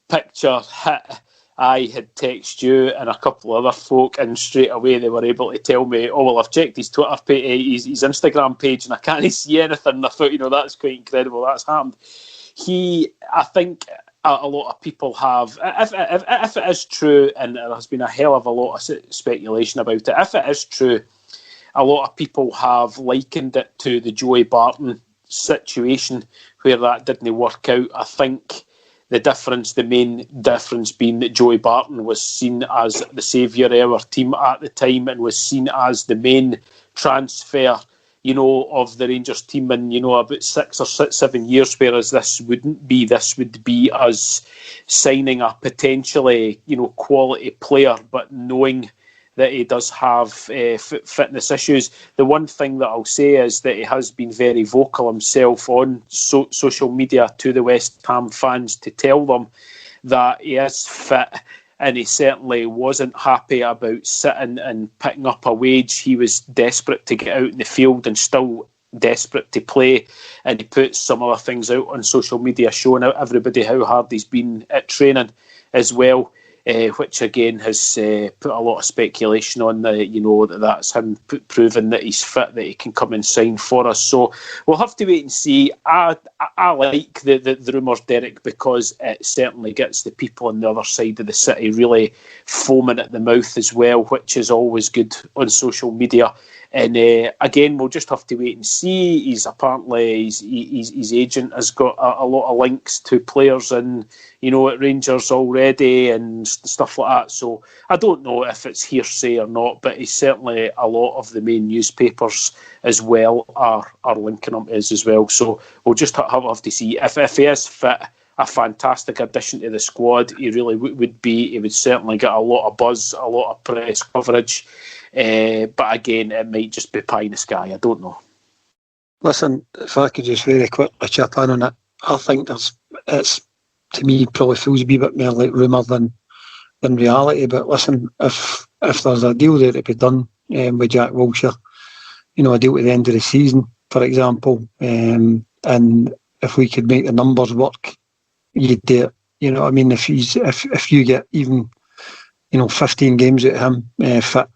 picture hit, I had texted you and a couple of other folk, and straight away they were able to tell me, oh well, I've checked his Twitter page, his Instagram page, and I can't see anything. And I thought, that's quite incredible, that's happened. I think a lot of people have, if it is true, and there has been a hell of a lot of speculation about it, if it is true, a lot of people have likened it to the Joey Barton situation, where that didn't work out. I think the main difference being that Joey Barton was seen as the saviour of our team at the time, and was seen as the main transfer of the Rangers team in, about 6 or 7 years, whereas this wouldn't be. This would be us signing a potentially, quality player, but knowing that he does have fitness issues. The one thing that I'll say is that he has been very vocal himself on social media to the West Ham fans to tell them that he is fit, and he certainly wasn't happy about sitting and picking up a wage. He was desperate to get out in the field and still desperate to play, and he put some other things out on social media showing out everybody how hard he's been at training as well, which again has put a lot of speculation on that's him proving that he's fit, that he can come and sign for us. So we'll have to wait and see. I like the rumours, Derek, because it certainly gets the people on the other side of the city really foaming at the mouth as well, which is always good on social media. And again, we'll just have to wait and see. His agent has got a lot of links to players and at Rangers already and stuff like that. So I don't know if it's hearsay or not, but he's certainly, a lot of the main newspapers as well are linking him as well. So we'll just have to see. If he is fit, a fantastic addition to the squad, he really would be. He would certainly get a lot of buzz, a lot of press coverage. But again, it might just be pie in the sky. I don't know. Listen, if I could just very quickly chip in on it, I think it's, to me, probably feels a wee bit more like rumour than than reality. But listen, if there's a deal there to be done with Jack Wilshere, you know, a deal at the end of the season, for example, and if we could make the numbers work, you'd do it. You know what I mean? If you get even, you know, 15 games out of him fit,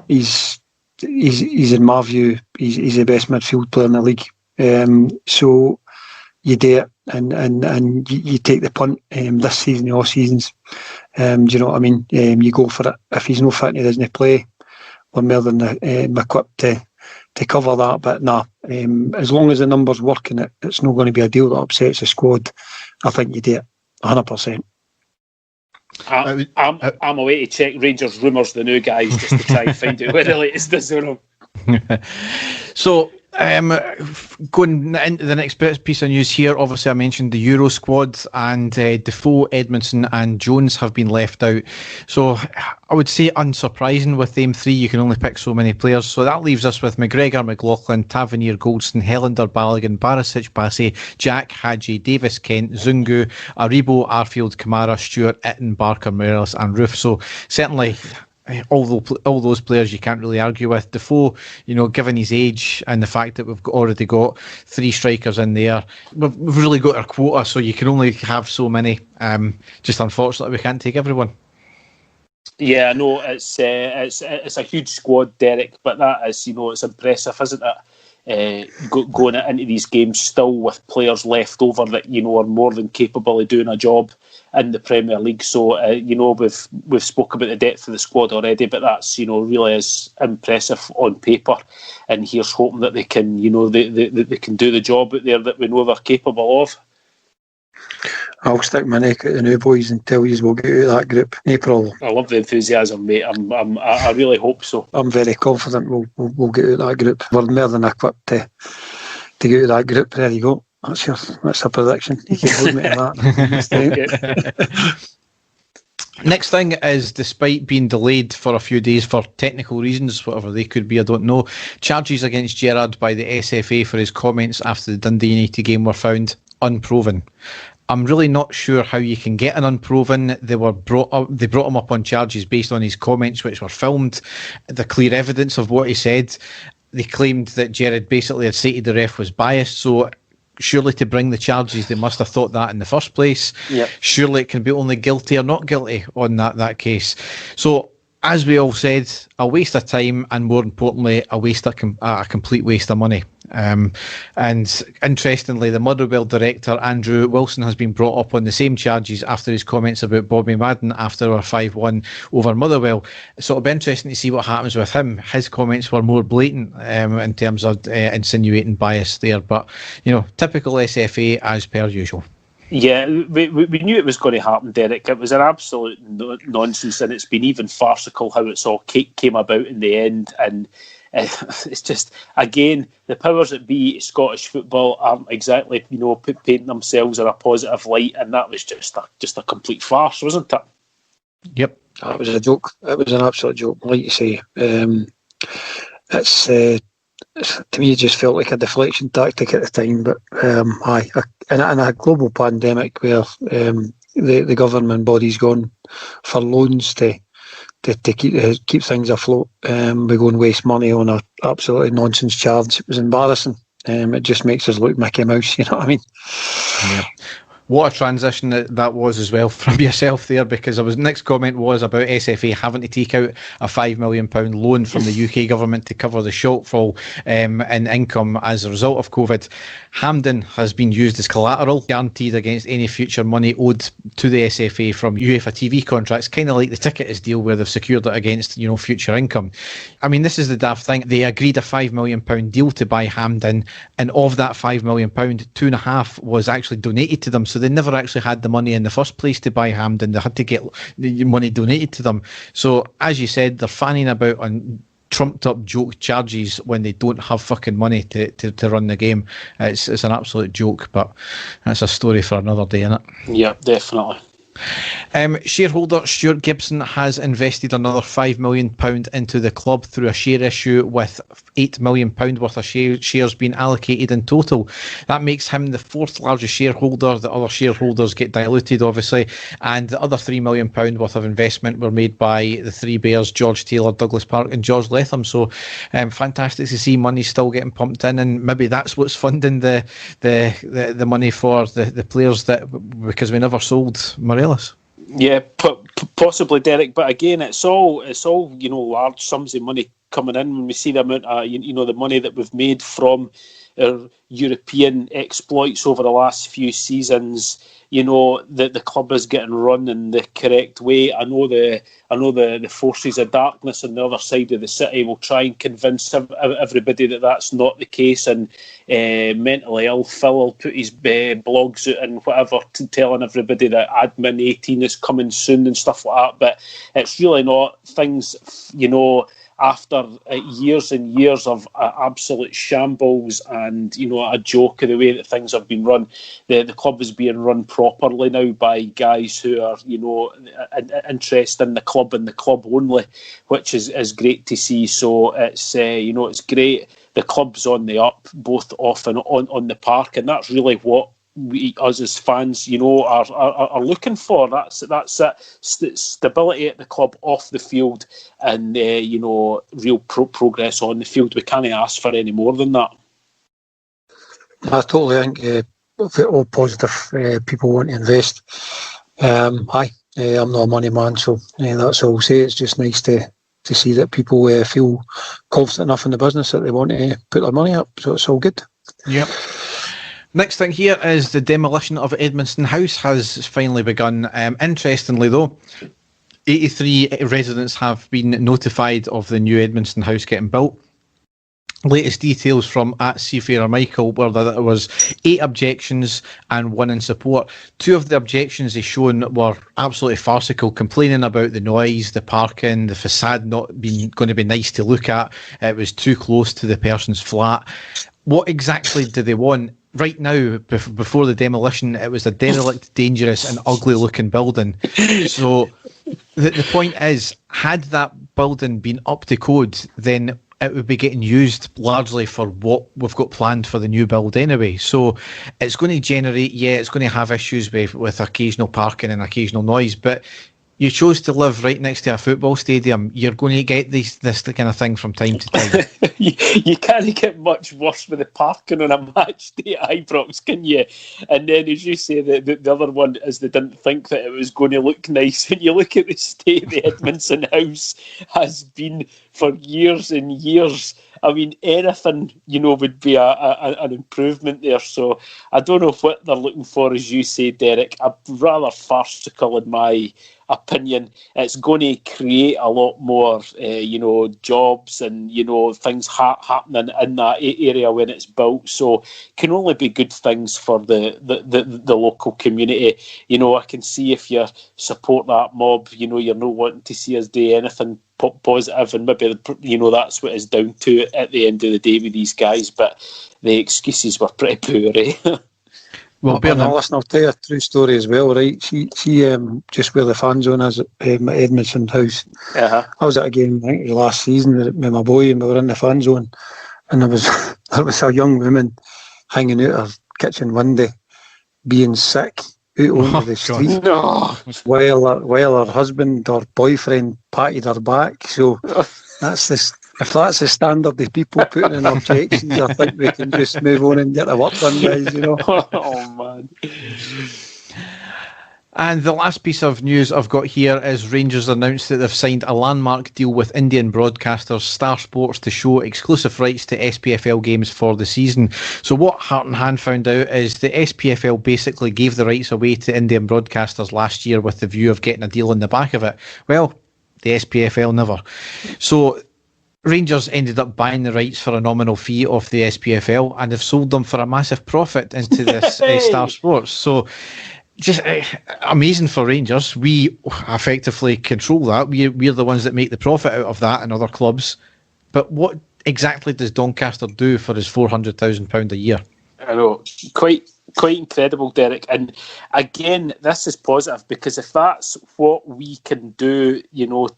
he's in my view, he's the best midfield player in the league. So you do it, and you take the punt this season, all seasons. Do you know what I mean? You go for it. If he's no fit and he doesn't play, we're more than equipped to cover that. But nah, as long as the numbers work and it's not going to be a deal that upsets the squad, I think you do it 100%. I'm away to check Rangers rumours, the new guys, just to try and find out where the latest is on them. So, going into the next piece of news here, obviously I mentioned the Euro squad, and Defoe, Edmondson and Jones have been left out. So I would say unsurprising with them three, you can only pick so many players. So that leaves us with McGregor, McLaughlin, Tavernier, Goldson, Helander, Balogun, Barisic, Bassey, Jack, Hadji, Davis, Kent, Zungu, Aribo, Arfield, Kamara, Stewart, Itten, Barker, Morelos and Roof. So certainly all those players you can't really argue with. Defoe, you know, given his age and the fact that we've already got three strikers in there, we've really got our quota, so you can only have so many. Just unfortunately we can't take everyone. Yeah, I know it's a huge squad, Derek, but that is, you know, it's impressive, isn't it? Going into these games still with players left over that, you know, are more than capable of doing a job in the Premier League. So you know, we've spoke about the depth of the squad already, but that's, you know, really is impressive on paper. And here's hoping that they can, you know, they can do the job out there that we know they're capable of. I'll stick my neck out the new boys and tell you we'll get out of that group. No problem. I love the enthusiasm, mate. I really hope so. I'm very confident we'll get out of that group. We're more than equipped to get out of that group. There you go. That's a prediction. You can hold me to that. Next thing is, despite being delayed for a few days for technical reasons, whatever they could be, I don't know, charges against Gerrard by the SFA for his comments after the Dundee United game were found unproven. I'm really not sure how you can get an unproven. They brought him up on charges based on his comments, which were filmed. The clear evidence of what he said. They claimed that Gerrard basically had stated the ref was biased, so surely to bring the charges, they must have thought that in the first place. Yep. Surely it can be only guilty or not guilty on that case. So, as we all said, a waste of time, and more importantly, a complete waste of money. And interestingly, the Motherwell director, Andrew Wilson, has been brought up on the same charges after his comments about Bobby Madden after our 5-1 over Motherwell. So it'll be interesting to see what happens with him. His comments were more blatant in terms of insinuating bias there. But, you know, typical SFA as per usual. Yeah, we knew it was going to happen, Derek. It was an absolute nonsense, and it's been even farcical how it's all came about in the end. And it's just, again, the powers that be Scottish football aren't exactly, you know, painting themselves in a positive light, and that was just a complete farce, wasn't it? Yep. It was a joke. It was an absolute joke, like you say. It's to me, it just felt like a deflection tactic at the time. But in a global pandemic where the government body's gone for loans to keep things afloat, we go and waste money on a absolutely nonsense charge. It was embarrassing. It just makes us look Mickey Mouse. You know what I mean? Yeah. What a transition that was as well from yourself there, because next comment was about SFA having to take out a £5 million loan from the UK government to cover the shortfall in income as a result of COVID. Hampden has been used as collateral, guaranteed against any future money owed to the SFA from UEFA TV contracts, kind of like the Ticketers deal where they've secured it against, you know, future income. I mean, this is the daft thing. They agreed a £5 million deal to buy Hampden, and of that £5 million, 2.5 was actually donated to them. So they never actually had the money in the first place to buy Hampden. They had to get the money donated to them. So, as you said, they're fanning about on trumped up joke charges when they don't have fucking money to run the game. It's an absolute joke, but that's a story for another day, isn't it? Yeah, definitely. Shareholder Stuart Gibson has invested another £5 million into the club through a share issue, with £8 million worth of shares being allocated in total. That makes him the fourth largest shareholder. The other shareholders get diluted, obviously, and the other £3 million worth of investment were made by the three bears, George Taylor, Douglas Park and George Latham. So fantastic to see money still getting pumped in, and maybe that's what's funding the money for the players, that because we never sold Morelos. Yeah, possibly, Derek. But again, it's all large sums of money coming in. When we see the amount of the money that we've made from our European exploits over the last few seasons, that the club is getting run in the correct way. I know the forces of darkness on the other side of the city will try and convince everybody that that's not the case, and mentally ill Phil will put his blogs out and whatever, telling everybody that Admin 18 is coming soon and stuff like that. But it's really not. Things, after years and years of absolute shambles and a joke of the way that things have been run, the club is being run properly now by guys who are interested in the club and the club only, which is great to see. So it's it's great. The club's on the up, both off and on the park, and that's really what us as fans, are looking for. That's stability at the club off the field, and real progress on the field. We can't ask for any more than that. I totally think all positive people want to invest. I'm not a money man, so that's all I'll say. It's just nice to see that people feel confident enough in the business that they want to put their money up. So it's all good. Yep. Next thing here is the demolition of Edmondson House has finally begun. Interestingly, though, 83 residents have been notified of the new Edmondson House getting built. Latest details from @Seafarer Michael were that there was 8 objections and 1 in support. 2 of the objections they shown were absolutely farcical, complaining about the noise, the parking, the facade not being going to be nice to look at. It was too close to the person's flat. What exactly do they want? Right now, before the demolition, it was a derelict, dangerous and ugly-looking building. So the point is, had that building been up to code, then it would be getting used largely for what we've got planned for the new build anyway. So it's going to generate, it's going to have issues with occasional parking and occasional noise, but you chose to live right next to a football stadium. You're going to get this kind of thing from time to time. You can't get much worse with the parking on a match day at Ibrox, can you? And then, as you say, the other one is they didn't think that it was going to look nice. When you look at the state the Edmondson House has been for years and years, I mean, anything, would be an improvement there. So I don't know what they're looking for, as you say, Derek. I'm rather farcical in my opinion. It's going to create a lot more, jobs and, things happening in that area when it's built. So can only be good things for the local community. I can see if you support that mob, you're not wanting to see us do anything positive, and maybe that's what it's down to at the end of the day with these guys. But the excuses were pretty poor, eh? Well, listen, I'll tell you a true story as well, right? She just where the fan zone is at Edmondson House. Uh-huh. I was at a game, I think it was last season, with my boy, and we were in the fan zone, and there was a young woman hanging out her kitchen window, being sick, out onto the street, while her husband or boyfriend patted her back. So if that's the standard of people putting in objections, I think we can just move on and get the work done, guys, Oh, man. And the last piece of news I've got here is Rangers announced that they've signed a landmark deal with Indian broadcasters Star Sports to show exclusive rights to SPFL games for the season. So what Heart and Hand found out is the SPFL basically gave the rights away to Indian broadcasters last year with the view of getting a deal in the back of it. Well, the SPFL never. So Rangers ended up buying the rights for a nominal fee off the SPFL and have sold them for a massive profit into this Star Sports. So just amazing for Rangers. We effectively control that. We're the ones that make the profit out of that and other clubs. But what exactly does Doncaster do for his £400,000 a year? I know, quite quite incredible, Derek. And again, this is positive, because if that's what we can do,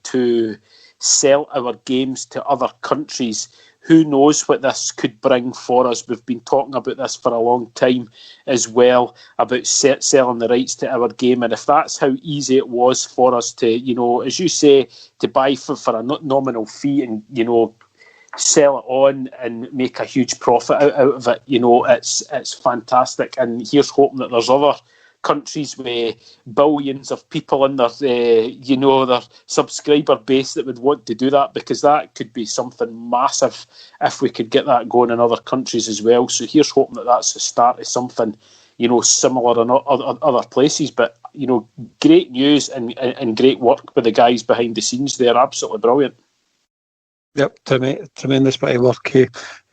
to sell our games to other countries, who knows what this could bring for us. We've been talking about this for a long time as well, about selling the rights to our game. And if that's how easy it was for us to, as you say, to buy for a nominal fee and, sell it on and make a huge profit out of it, it's fantastic. And here's hoping that there's other countries with billions of people in their, their subscriber base that would want to do that, because that could be something massive if we could get that going in other countries as well. So here's hoping that that's the start of something, similar in other places. But, great news and great work with the guys behind the scenes there. Absolutely brilliant. Yep, tremendous bit of work.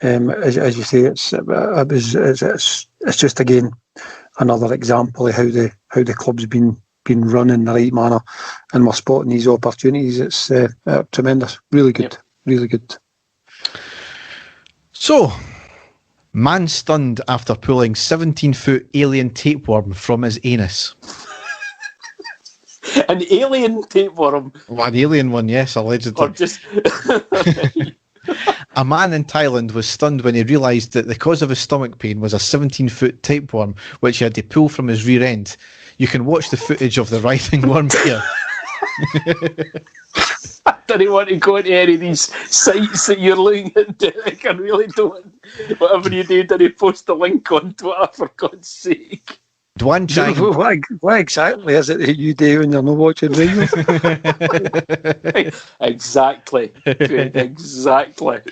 As you say, it's just again another example of how the club's been run in the right manner, and we're spotting these opportunities. It's tremendous, really good, really good. So, man stunned after pulling 17-foot alien tapeworm from his anus. An alien tapeworm? Well, an alien one, yes, allegedly. Or just... A man in Thailand was stunned when he realised that the cause of his stomach pain was a 17-foot tapeworm, which he had to pull from his rear end. You can watch the footage of the writhing worm here. I don't want to go into any of these sites that you're looking at, Derek. I really don't. Whatever you do, don't post the link on Twitter, for God's sake. Duan Chang. What exactly is it that you do when you're not watching radio? Exactly. Exactly.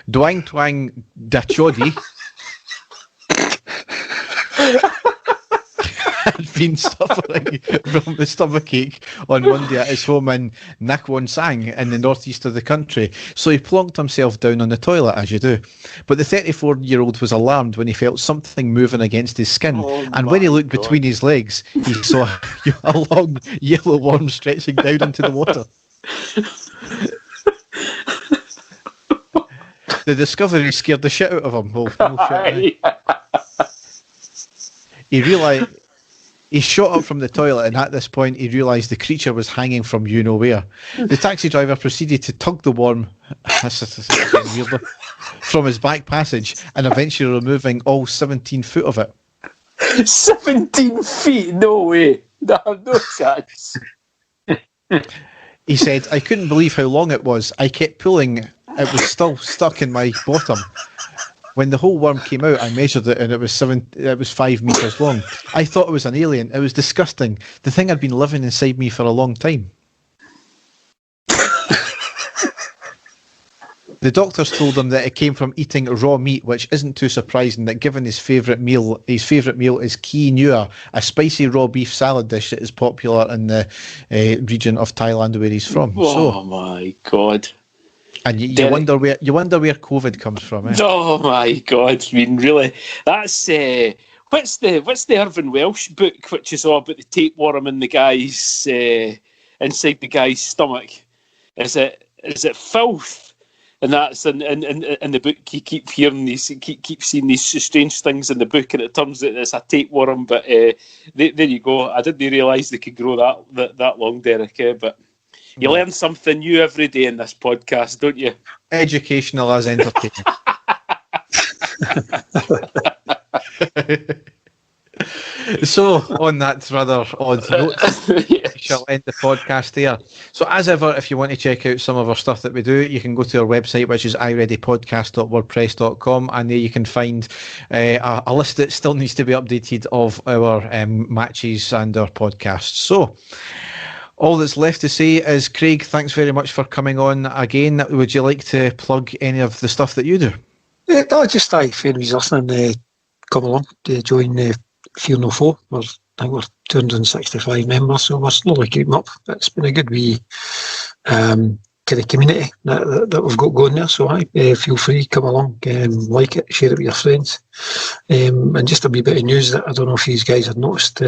Duang Twang Dachodi had been suffering from the stomachache on Monday at his home in Nakwon Sang in the northeast of the country, so he plonked himself down on the toilet, as you do. But the 34-year-old was alarmed when he felt something moving against his skin, and when he looked between his legs, he saw a long yellow worm stretching down into the water. The discovery scared the shit out of him. He realised... He shot up from the toilet, and at this point he realised the creature was hanging from you-know-where. The taxi driver proceeded to tug the worm from his back passage, and eventually removing all 17 foot of it. 17 feet? No way. No chance. He said, "I couldn't believe how long it was. I kept pulling. It was still stuck in my bottom. When the whole worm came out, I measured it, and it was 5 meters long. I thought it was an alien. It was disgusting. The thing had been living inside me for a long time." The doctors told him that it came from eating raw meat, which isn't too surprising, that given his favourite meal is ki nua, a spicy raw beef salad dish that is popular in the region of Thailand where he's from. Oh my God. And you wonder where COVID comes from, eh? Oh my God! I mean, really, that's what's the Irvin Welsh book, which is all about the tapeworm in the guy's inside the guy's stomach? Is it Filth? And that's in the book. You keep hearing these, keep seeing these strange things in the book, and it turns out it's a tapeworm. But there you go. I didn't realise they could grow that long, Derek. But you learn something new every day in this podcast, don't you? Educational as entertaining. So, on that rather odd note, yes, we shall end the podcast there. So, as ever, if you want to check out some of our stuff that we do, you can go to our website, which is ireadypodcast.wordpress.com, and there you can find a list that still needs to be updated of our matches and our podcasts. So, all that's left to say is, Craig, thanks very much for coming on again. Would you like to plug any of the stuff that you do? Yeah, if anybody's listening, come along to join Fear No Foe. I think we're 265 members, so we're slowly keeping up. It's been a good wee kind of community that we've got going there, so feel free, come along, like it, share it with your friends. And just a wee bit of news that I don't know if you guys have noticed,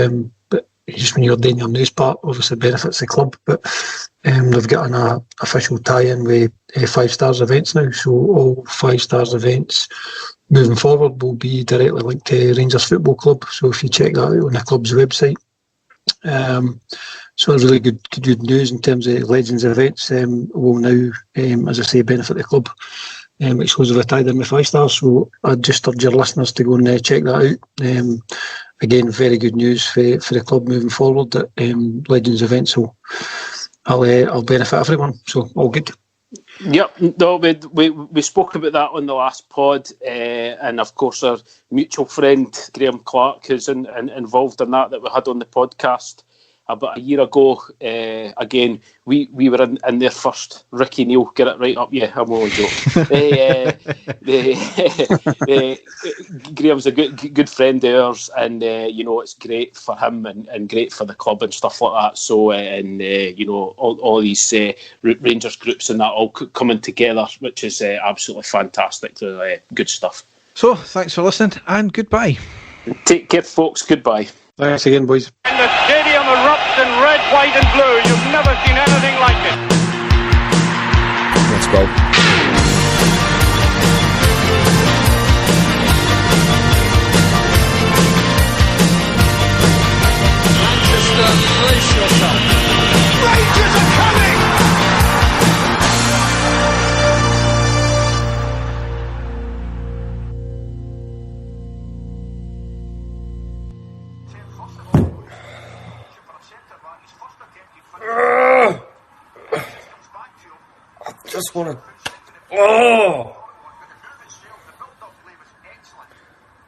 but just when you're doing your news part, obviously benefits the club, but they've got an official tie-in with 5 Stars events now, so all 5 Stars events moving forward will be directly linked to Rangers Football Club. So if you check that out on the club's website. So it's really good news in terms of Legends events. Will now, as I say, benefit the club. Which was retired in my 5-star. So I'd just urge your listeners to go and check that out. Again, very good news for the club moving forward. That Legends events will benefit everyone. So all good. Yep, no, we spoke about that on the last pod, and of course our mutual friend Graham Clark, who's involved in that we had on the podcast about a year ago. Again, we were in their first. Ricky Neal, get it right up. Yeah, I'm only joking. Graham's a good friend of ours, and it's great for him and great for the club and stuff like that. So all these Rangers groups and that all coming together, which is absolutely fantastic. Good stuff. So thanks for listening and goodbye. Take care, folks. Goodbye. Thanks again, boys. And the stadium erupts in red, white and blue. You've never seen anything like it. Let's go. Manchester, brace yourself. Rangers are coming! I just want to. Oh!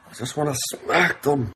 I just want to smack them.